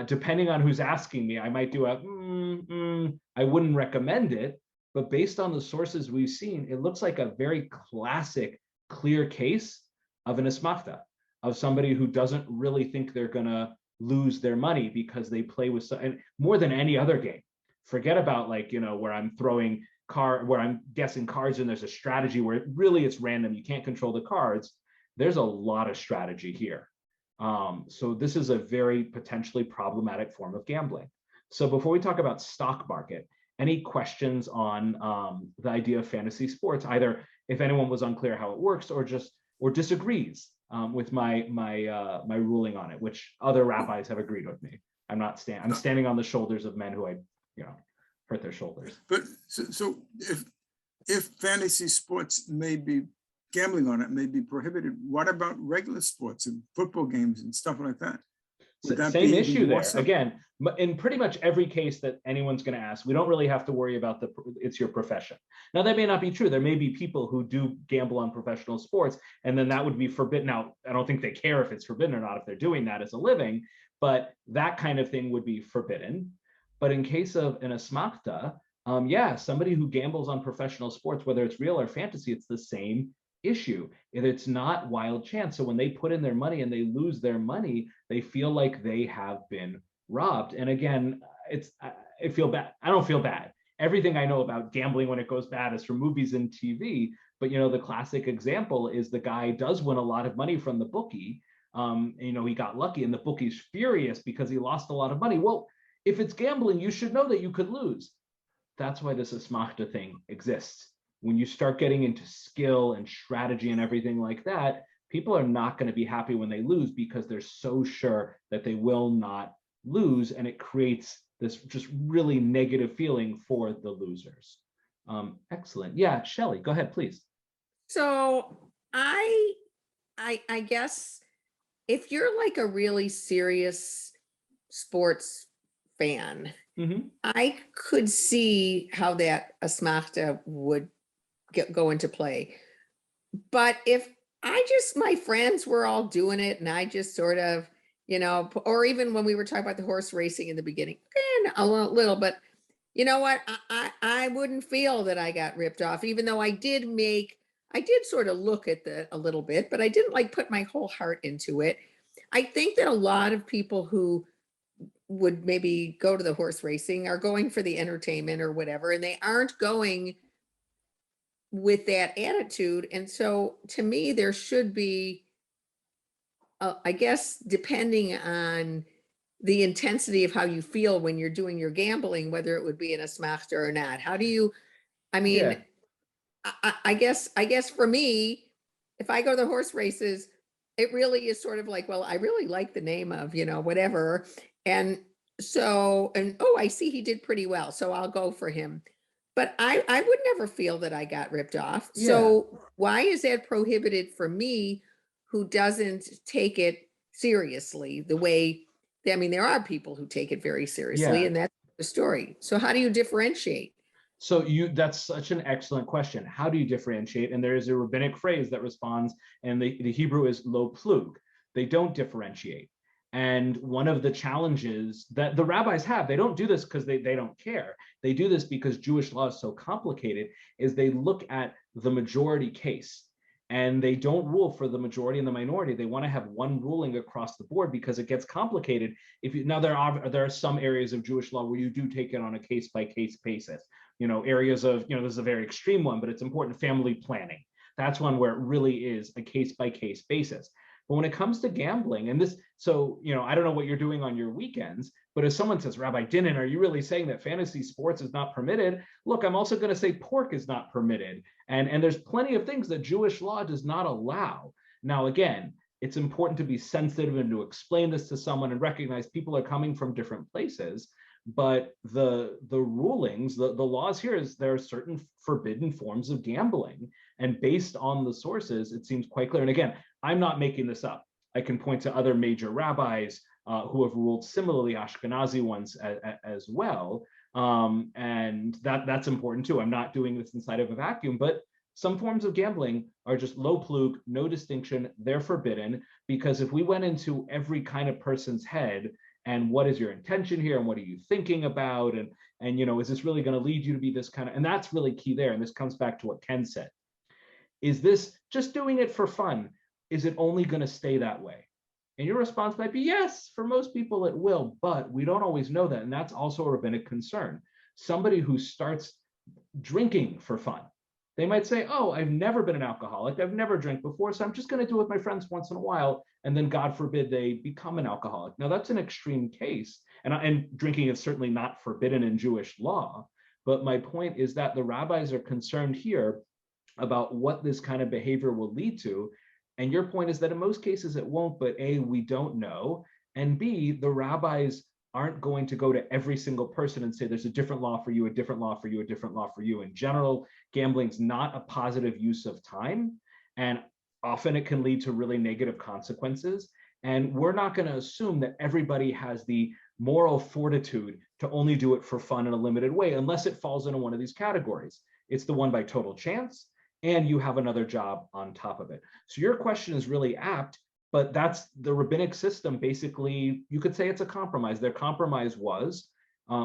Speaker 1: Depending on who's asking me, I might do I wouldn't recommend it, but based on the sources we've seen, it looks like a very classic, clear case of an asmachta, of somebody who doesn't really think they're gonna lose their money because they play with and more than any other game. Forget about where I'm throwing where I'm guessing cards and there's a strategy where it's random, you can't control the cards. There's a lot of strategy here. So this is a very potentially problematic form of gambling. So before we talk about stock market, any questions on the idea of fantasy sports, either if anyone was unclear how it works or disagrees with my ruling on it, which other rabbis have agreed with me. I'm standing on the shoulders of men who hurt their shoulders.
Speaker 8: But so if fantasy sports may be gambling on it may be prohibited, what about regular sports and football games and stuff like that?
Speaker 1: Same issue there. Again, in pretty much every case that anyone's going to ask, we don't really have to worry about it's your profession. Now, that may not be true. There may be people who do gamble on professional sports, and then that would be forbidden. Now, I don't think they care if it's forbidden or not, if they're doing that as a living, but that kind of thing would be forbidden. But in case of an asmachta, somebody who gambles on professional sports, whether it's real or fantasy, it's the same issue. And it's not wild chance. So when they put in their money and they lose their money, they feel like they have been robbed. And again, I feel bad. I don't feel bad. Everything I know about gambling when it goes bad is from movies and TV. But the classic example is the guy does win a lot of money from the bookie. He got lucky and the bookie's furious because he lost a lot of money. Well, if it's gambling, you should know that you could lose. That's why this asmachta thing exists. When you start getting into skill and strategy and everything like that, people are not going to be happy when they lose because they're so sure that they will not lose. And it creates this just really negative feeling for the losers. Excellent. Yeah, Shelley, go ahead, please.
Speaker 2: So I guess if you're like a really serious sports fan, I could see how that asmachta would go into play. But if my friends were all doing it and I just sort of, or even when we were talking about the horse racing in the beginning, a little, but you know what, I wouldn't feel that I got ripped off, even though I did sort of look at a little bit, but I didn't put my whole heart into it. I think that a lot of people who would maybe go to the horse racing are going for the entertainment or whatever, and they aren't going with that attitude. And so to me, there should be, I guess, depending on the intensity of how you feel when you're doing your gambling, whether it would be an asmachta or not. How do you, I mean,
Speaker 1: Yeah.
Speaker 2: I guess for me, if I go to the horse races, it really is sort of like, well, I really like the name of, whatever. And so, and oh, I see he did pretty well, so I'll go for him. But I would never feel that I got ripped off.
Speaker 1: Yeah.
Speaker 2: So why is that prohibited for me who doesn't take it seriously the way, I mean, there are people who take it very seriously,
Speaker 1: Yeah.
Speaker 2: and that's the story. So how do you differentiate?
Speaker 1: So that's such an excellent question. How do you differentiate? And there is a rabbinic phrase that responds, and the Hebrew is lo plug. They don't differentiate. And one of the challenges that the rabbis have, they don't do this because they don't care. They do this because Jewish law is so complicated, is they look at the majority case and they don't rule for the majority and the minority. They want to have one ruling across the board because it gets complicated. Now there are some areas of Jewish law where you do take it on a case by case basis. Areas of, this is a very extreme one, but it's important, family planning. That's one where it really is a case by case basis. But when it comes to gambling, and this, so, I don't know what you're doing on your weekends, but if someone says, Rabbi Dinan, are you really saying that fantasy sports is not permitted? Look, I'm also going to say pork is not permitted. And there's plenty of things that Jewish law does not allow. Now, again, it's important to be sensitive and to explain this to someone and recognize people are coming from different places. But the rulings, the laws here is there are certain forbidden forms of gambling. And based on the sources, it seems quite clear. And again, I'm not making this up. I can point to other major rabbis who have ruled similarly, Ashkenazi ones as well. And that's important too. I'm not doing this inside of a vacuum, but some forms of gambling are just low plug, no distinction, they're forbidden. Because if we went into every kind of person's head, and what is your intention here, and what are you thinking about, and is this really going to lead you to be this kind of, and that's really key there. And this comes back to what Ken said. Is this just doing it for fun? Is it only going to stay that way? And your response might be yes, for most people it will, but we don't always know that. And that's also a rabbinic concern. Somebody who starts drinking for fun, they might say, oh, I've never been an alcoholic. I've never drank before, so I'm just going to do it with my friends once in a while. And then God forbid they become an alcoholic. Now that's an extreme case. And drinking is certainly not forbidden in Jewish law. But my point is that the rabbis are concerned here about what this kind of behavior will lead to. And your point is that in most cases it won't, but A, we don't know. And B, the rabbis aren't going to go to every single person and say there's a different law for you, a different law for you, a different law for you. In general, gambling's not a positive use of time, and often it can lead to really negative consequences. And we're not going to assume that everybody has the moral fortitude to only do it for fun in a limited way, unless it falls into one of these categories. It's the one by total chance, and you have another job on top of it. So your question is really apt. But that's the rabbinic system. Basically, you could say it's a compromise. Their compromise was,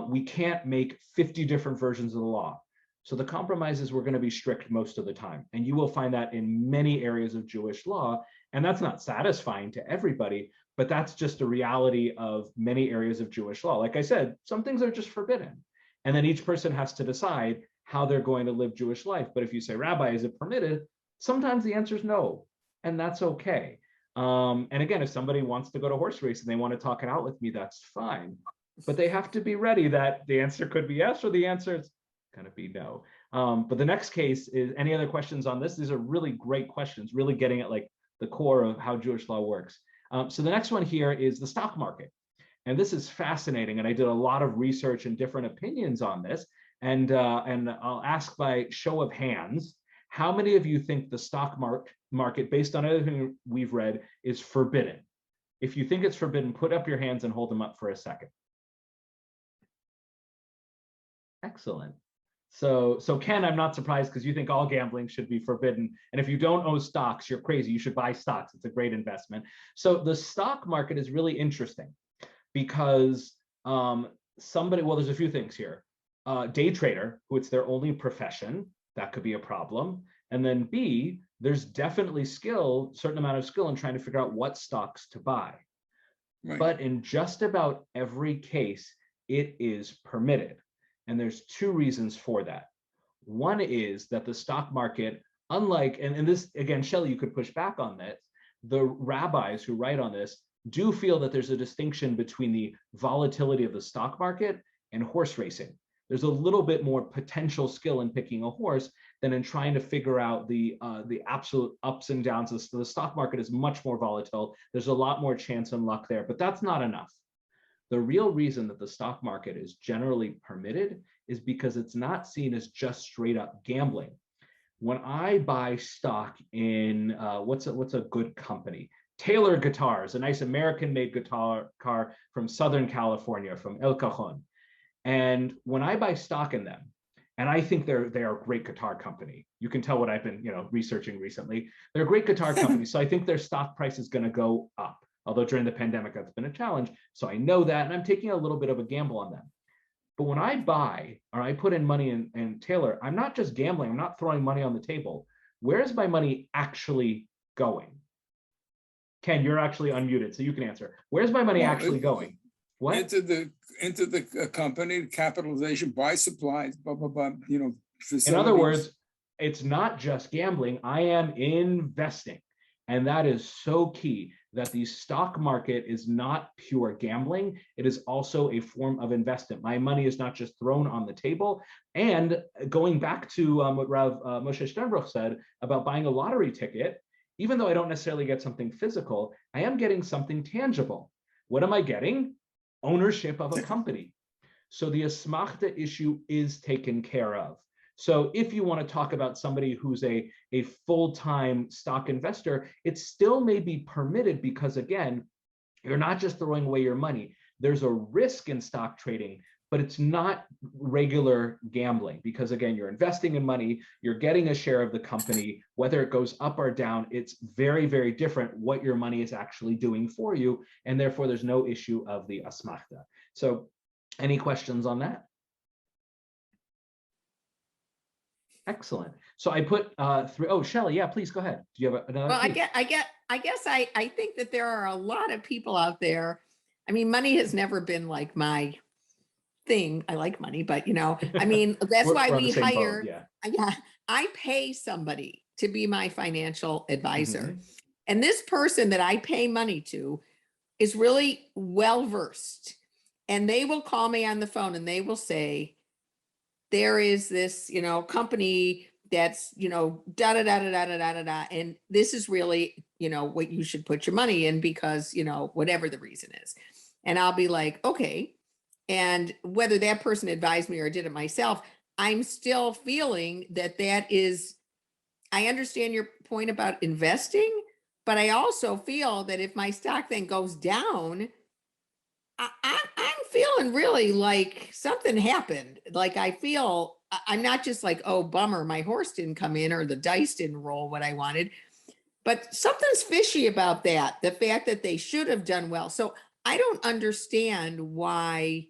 Speaker 1: we can't make 50 different versions of the law. So the compromise is we're going to be strict most of the time. And you will find that in many areas of Jewish law. And that's not satisfying to everybody, but that's just a reality of many areas of Jewish law. Like I said, some things are just forbidden. And then each person has to decide how they're going to live Jewish life. But if you say, Rabbi, is it permitted? Sometimes the answer is no, and that's okay. And again, if somebody wants to go to horse race and they want to talk it out with me, that's fine. But they have to be ready that the answer could be yes, or the answer is going to be no. But the next case is, any other questions on this? These are really great questions, really getting at like the core of how Jewish law works. So the next one here is the stock market. And this is fascinating. And I did a lot of research and different opinions on this. And I'll ask by show of hands, how many of you think the stock market, based on everything we've read, is forbidden? If you think it's forbidden, put up your hands and hold them up for a second. Excellent. So Ken, I'm not surprised because you think all gambling should be forbidden. And if you don't own stocks, you're crazy. You should buy stocks. It's a great investment. So the stock market is really interesting because well, there's a few things here. Day trader, who it's their only profession, that could be a problem. And then B, there's definitely certain amount of skill in trying to figure out what stocks to buy. Right. But in just about every case, it is permitted. And there's two reasons for that. One is that the stock market, unlike, and this, again, Shelley, you could push back on that, the rabbis who write on this do feel that there's a distinction between the volatility of the stock market and horse racing. There's a little bit more potential skill in picking a horse than in trying to figure out the absolute ups and downs. The stock market is much more volatile. There's a lot more chance and luck there, but that's not enough. The real reason that the stock market is generally permitted is because it's not seen as just straight up gambling. When I buy stock in what's a good company? Taylor Guitars, a nice American-made guitar car from Southern California, from El Cajon. And when I buy stock in them, and I think they are a great guitar company. You can tell what I've been researching recently. They're a great guitar company, so I think their stock price is going to go up. Although during the pandemic that's been a challenge, so I know that, and I'm taking a little bit of a gamble on them. But when I buy or I put in money in Taylor, I'm not just gambling. I'm not throwing money on the table. Where is my money actually going? Ken, you're actually unmuted, so you can answer. Where's my money actually going? What?
Speaker 8: Into the company, capitalization, buy supplies, blah, blah, blah, facilities.
Speaker 1: In other words, it's not just gambling. I am investing. And that is so key, that the stock market is not pure gambling. It is also a form of investment. My money is not just thrown on the table. And going back to what Rav Moshe Sternbruch said about buying a lottery ticket, even though I don't necessarily get something physical, I am getting something tangible. What am I getting? Ownership of a company. So the asmachta issue is taken care of. So if you want to talk about somebody who's a full-time stock investor, it still may be permitted because, again, you're not just throwing away your money. There's a risk in stock trading, but it's not regular gambling because, again, you're investing in money, you're getting a share of the company, whether it goes up or down, it's very, very different what your money is actually doing for you, and therefore there's no issue of the asmachta. So any questions on that? Excellent. So I put three. Oh, Shelley, yeah, please go ahead. Do you have another?
Speaker 2: Well,
Speaker 1: please.
Speaker 2: I think that there are a lot of people out there. I mean, money has never been like my thing. I like money, but I mean, that's why
Speaker 1: We're on
Speaker 2: we
Speaker 1: the same boat,
Speaker 2: hire.
Speaker 1: yeah.
Speaker 2: I pay somebody to be my financial advisor.
Speaker 1: Mhm.
Speaker 2: And this person that I pay money to is really well versed. And they will call me on the phone and they will say, there is this, company that's, da da da da da da da da, and this is really, what you should put your money in because, whatever the reason is. And I'll be like, okay. And whether that person advised me or did it myself, I'm still feeling that is, I understand your point about investing, but I also feel that if my stock then goes down, I'm feeling really like something happened. Like I feel I'm not just like, oh, bummer, my horse didn't come in or the dice didn't roll what I wanted, but something's fishy about that. The fact that they should have done well. So I don't understand why.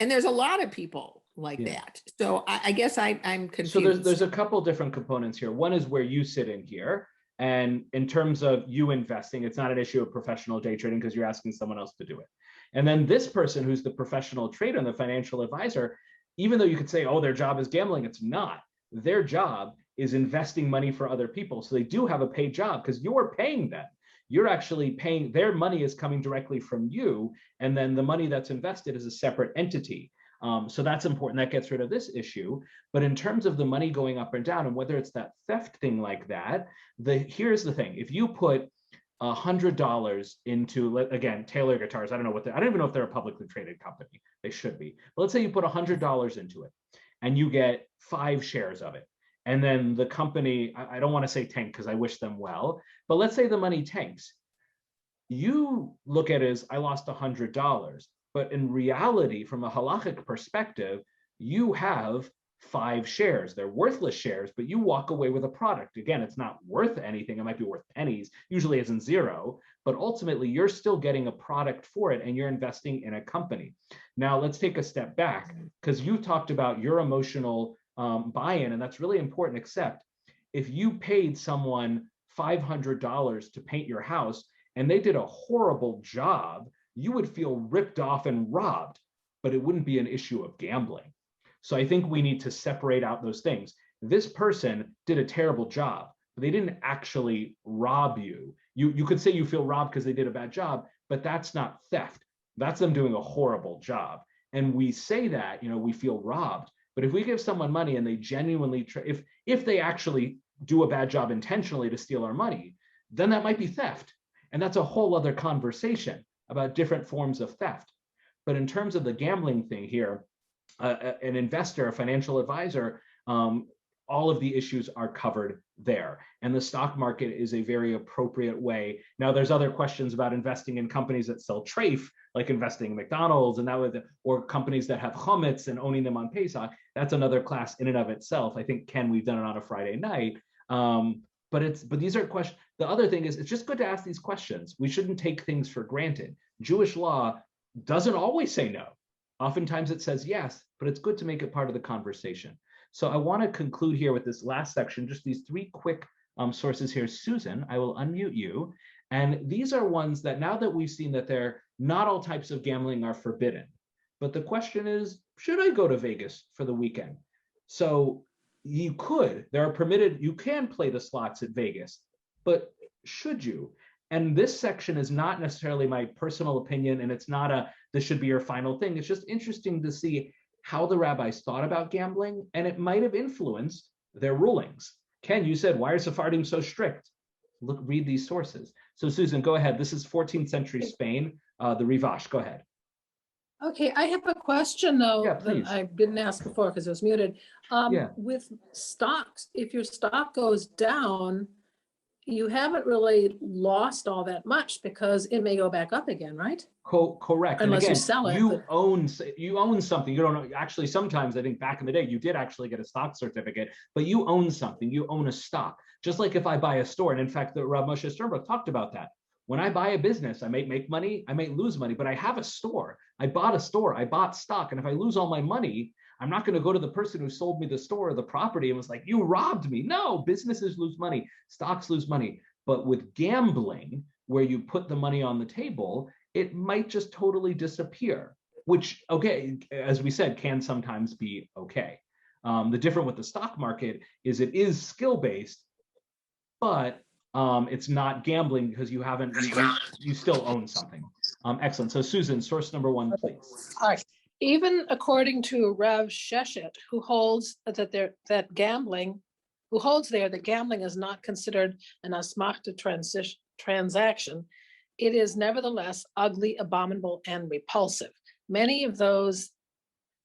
Speaker 2: And there's a lot of people like
Speaker 1: Yeah.
Speaker 2: that. So I guess I'm confused.
Speaker 1: So there's a couple different components here. One is where you sit in here. And in terms of you investing, it's not an issue of professional day trading because you're asking someone else to do it. And then this person who's the professional trader and the financial advisor, even though you could say, oh, their job is gambling, it's not. Their job is investing money for other people. So they do have a paid job because you're paying them. You're actually paying, their money is coming directly from you. And then the money that's invested is a separate entity. So that's important. That gets rid of this issue. But in terms of the money going up and down and whether it's that theft thing like that, here's the thing. If you put $100 into, again, Taylor Guitars, I don't even know if they're a publicly traded company. They should be. But let's say you put $100 into it and you get 5 shares of it. And then the company, I don't want to say tank because I wish them well, but let's say the money tanks. You look at it as I lost $100. But in reality, from a halachic perspective, you have 5 shares. They're worthless shares, but you walk away with a product. Again, it's not worth anything. It might be worth pennies, usually isn't zero, but ultimately you're still getting a product for it and you're investing in a company. Now let's take a step back because you talked about your emotional buy-in, and that's really important, except if you paid someone $500 to paint your house and they did a horrible job, you would feel ripped off and robbed, but it wouldn't be an issue of gambling. So I think we need to separate out those things. this person did a terrible job, but they didn't actually rob you. You could say you feel robbed because they did a bad job, but that's not theft. That's them doing a horrible job. And we say that, we feel robbed. But if we give someone money and they genuinely, if they actually do a bad job intentionally to steal our money, then that might be theft. And that's a whole other conversation about different forms of theft. But in terms of the gambling thing here, an investor, a financial advisor, all of the issues are covered there. And the stock market is a very appropriate way. Now, there's other questions about investing in companies that sell treif, like investing in McDonald's and or companies that have chametz and owning them on Pesach. That's another class in and of itself. I think, Ken, we've done it on a Friday night. But these are questions. The other thing is, it's just good to ask these questions. We shouldn't take things for granted. Jewish law doesn't always say no. Oftentimes it says yes, but it's good to make it part of the conversation. So I want to conclude here with this last section, just these three quick sources here. Susan, I will unmute you. And these are ones that, now that we've seen that not all types of gambling are forbidden, but the question is, should I go to Vegas for the weekend? So you can play the slots at Vegas, but should you? And this section is not necessarily my personal opinion, and it's not this should be your final thing. It's just interesting to see how the rabbis thought about gambling, and it might have influenced their rulings. Ken, you said, why are Sephardim so strict? Read these sources. So Susan, go ahead. This is 14th century Spain, the Rivash. Go ahead.
Speaker 7: Okay, I have a question though,
Speaker 1: Yeah,
Speaker 7: that
Speaker 1: please.
Speaker 7: I didn't ask before because it was muted.
Speaker 1: Yeah.
Speaker 7: With stocks, if your stock goes down, you haven't really lost all that much because it may go back up again, right?
Speaker 1: Correct. And
Speaker 7: Unless you
Speaker 1: again,
Speaker 7: sell it,
Speaker 1: you
Speaker 7: but-
Speaker 1: own something. You don't know. Actually, sometimes I think back in the day, you did actually get a stock certificate, but you own something. You own a stock. Just like if I buy a store. And in fact, the Rav Moshe Sternberg talked about that. When I buy a business, I may make money, I may lose money, but I have a store. I bought a store, I bought stock. And if I lose all my money, I'm not going to go to the person who sold me the store or the property and was like, you robbed me. No, businesses lose money, stocks lose money. But with gambling, where you put the money on the table, it might just totally disappear, which, okay, as we said, can sometimes be okay. The difference with the stock market is it is skill-based, but it's not gambling because you still own something. Excellent. So Susan, source number one, please.
Speaker 7: All right. Even according to Rav Sheshet, who holds that gambling is not considered an asmachta transaction, it is nevertheless ugly, abominable, and repulsive. Many of those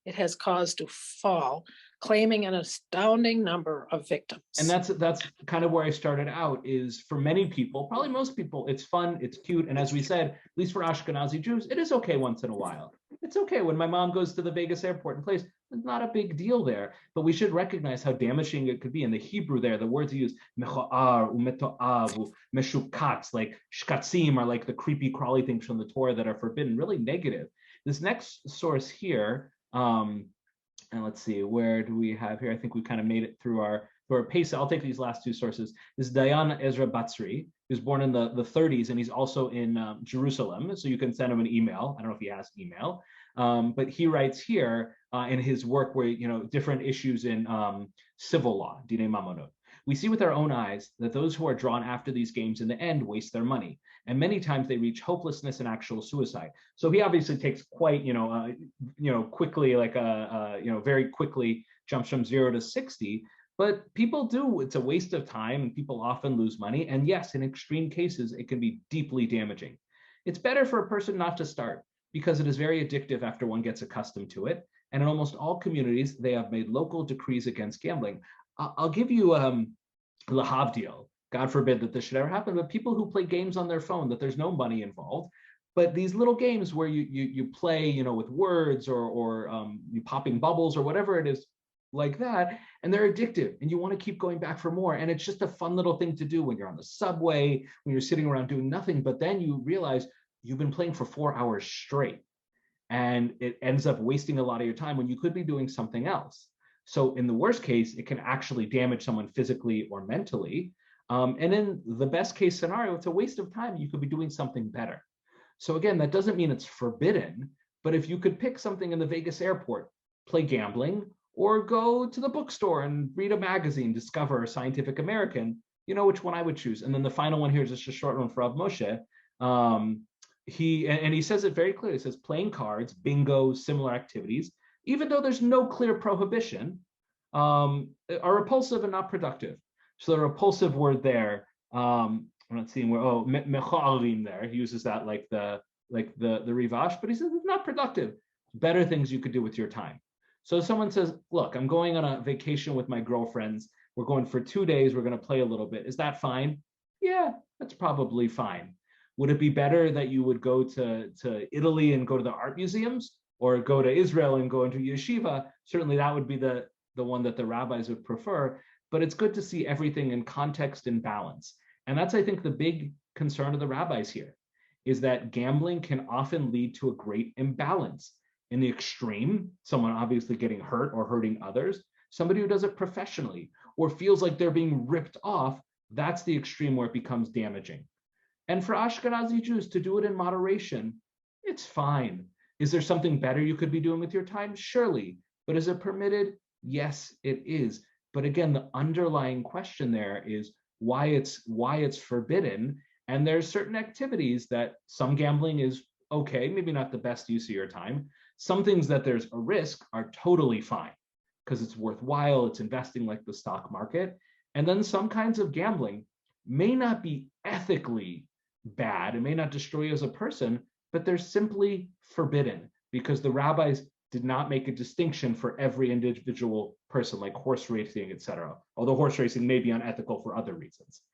Speaker 7: it has caused to fall, claiming an astounding number of victims.
Speaker 1: And that's kind of where I started out, is for many people, probably most people, it's fun, it's cute. And as we said, at least for Ashkenazi Jews, it is okay once in a while. It's okay when my mom goes to the Vegas airport and plays, it's not a big deal there, but we should recognize how damaging it could be. In the Hebrew there, the words he used, mechoar, umetoav, meshukatz, like shkatzim are like the creepy crawly things from the Torah that are forbidden, really negative. This next source here, and let's see, where do we have here? I think we kind of made it through our pace. I'll take these last two sources. This is Dayan Ezra Batzri, he was born in the 30s, and he's also in Jerusalem. So you can send him an email. I don't know if he has email, but he writes here in his work where, different issues in civil law, Dinei Mamonot. We see with our own eyes that those who are drawn after these games in the end waste their money. And many times they reach hopelessness and actual suicide. So he obviously takes quite, quickly, like very quickly jumps from 0 to 60. But people do, it's a waste of time, and people often lose money. And yes, in extreme cases, it can be deeply damaging. It's better for a person not to start because it is very addictive after one gets accustomed to it. And in almost all communities, they have made local decrees against gambling. I'll give you lahavdil, God forbid that this should ever happen, but people who play games on their phone that there's no money involved, but these little games where you play, with words or you popping bubbles or whatever it is like that, and they're addictive and you want to keep going back for more. And it's just a fun little thing to do when you're on the subway, when you're sitting around doing nothing, but then you realize you've been playing for 4 hours straight and it ends up wasting a lot of your time when you could be doing something else. So in the worst case, it can actually damage someone physically or mentally. And in the best case scenario, it's a waste of time. You could be doing something better. So again, that doesn't mean it's forbidden, but if you could pick something in the Vegas airport, play gambling, or go to the bookstore and read a magazine, discover Scientific American, you know which one I would choose. And then the final one here is just a short one for Rav Moshe. He says it very clearly. He says playing cards, bingo, similar activities, even though there's no clear prohibition, are repulsive and not productive. So the repulsive word there, I'm not seeing where, mecharim there. He uses that like the Rivash, but he says it's not productive. Better things you could do with your time. So someone says, look, I'm going on a vacation with my girlfriends. We're going for 2 days. We're going to play a little bit. Is that fine? Yeah, that's probably fine. Would it be better that you would go to Italy and go to the art museums, or go to Israel and go into yeshiva? Certainly that would be the one that the rabbis would prefer, but it's good to see everything in context and balance. And that's, I think, the big concern of the rabbis here, is that gambling can often lead to a great imbalance. In the extreme, someone obviously getting hurt or hurting others, somebody who does it professionally or feels like they're being ripped off, that's the extreme where it becomes damaging. And for Ashkenazi Jews to do it in moderation, it's fine. Is there something better you could be doing with your time? Surely. But is it permitted? Yes, it is. But again, the underlying question there is why it's forbidden. And there's certain activities that some gambling is okay, maybe not the best use of your time. Some things that there's a risk are totally fine because it's worthwhile, it's investing like the stock market. And then some kinds of gambling may not be ethically bad, it may not destroy you as a person, but they're simply forbidden because the rabbis did not make a distinction for every individual person, like horse racing, etc. Although horse racing may be unethical for other reasons.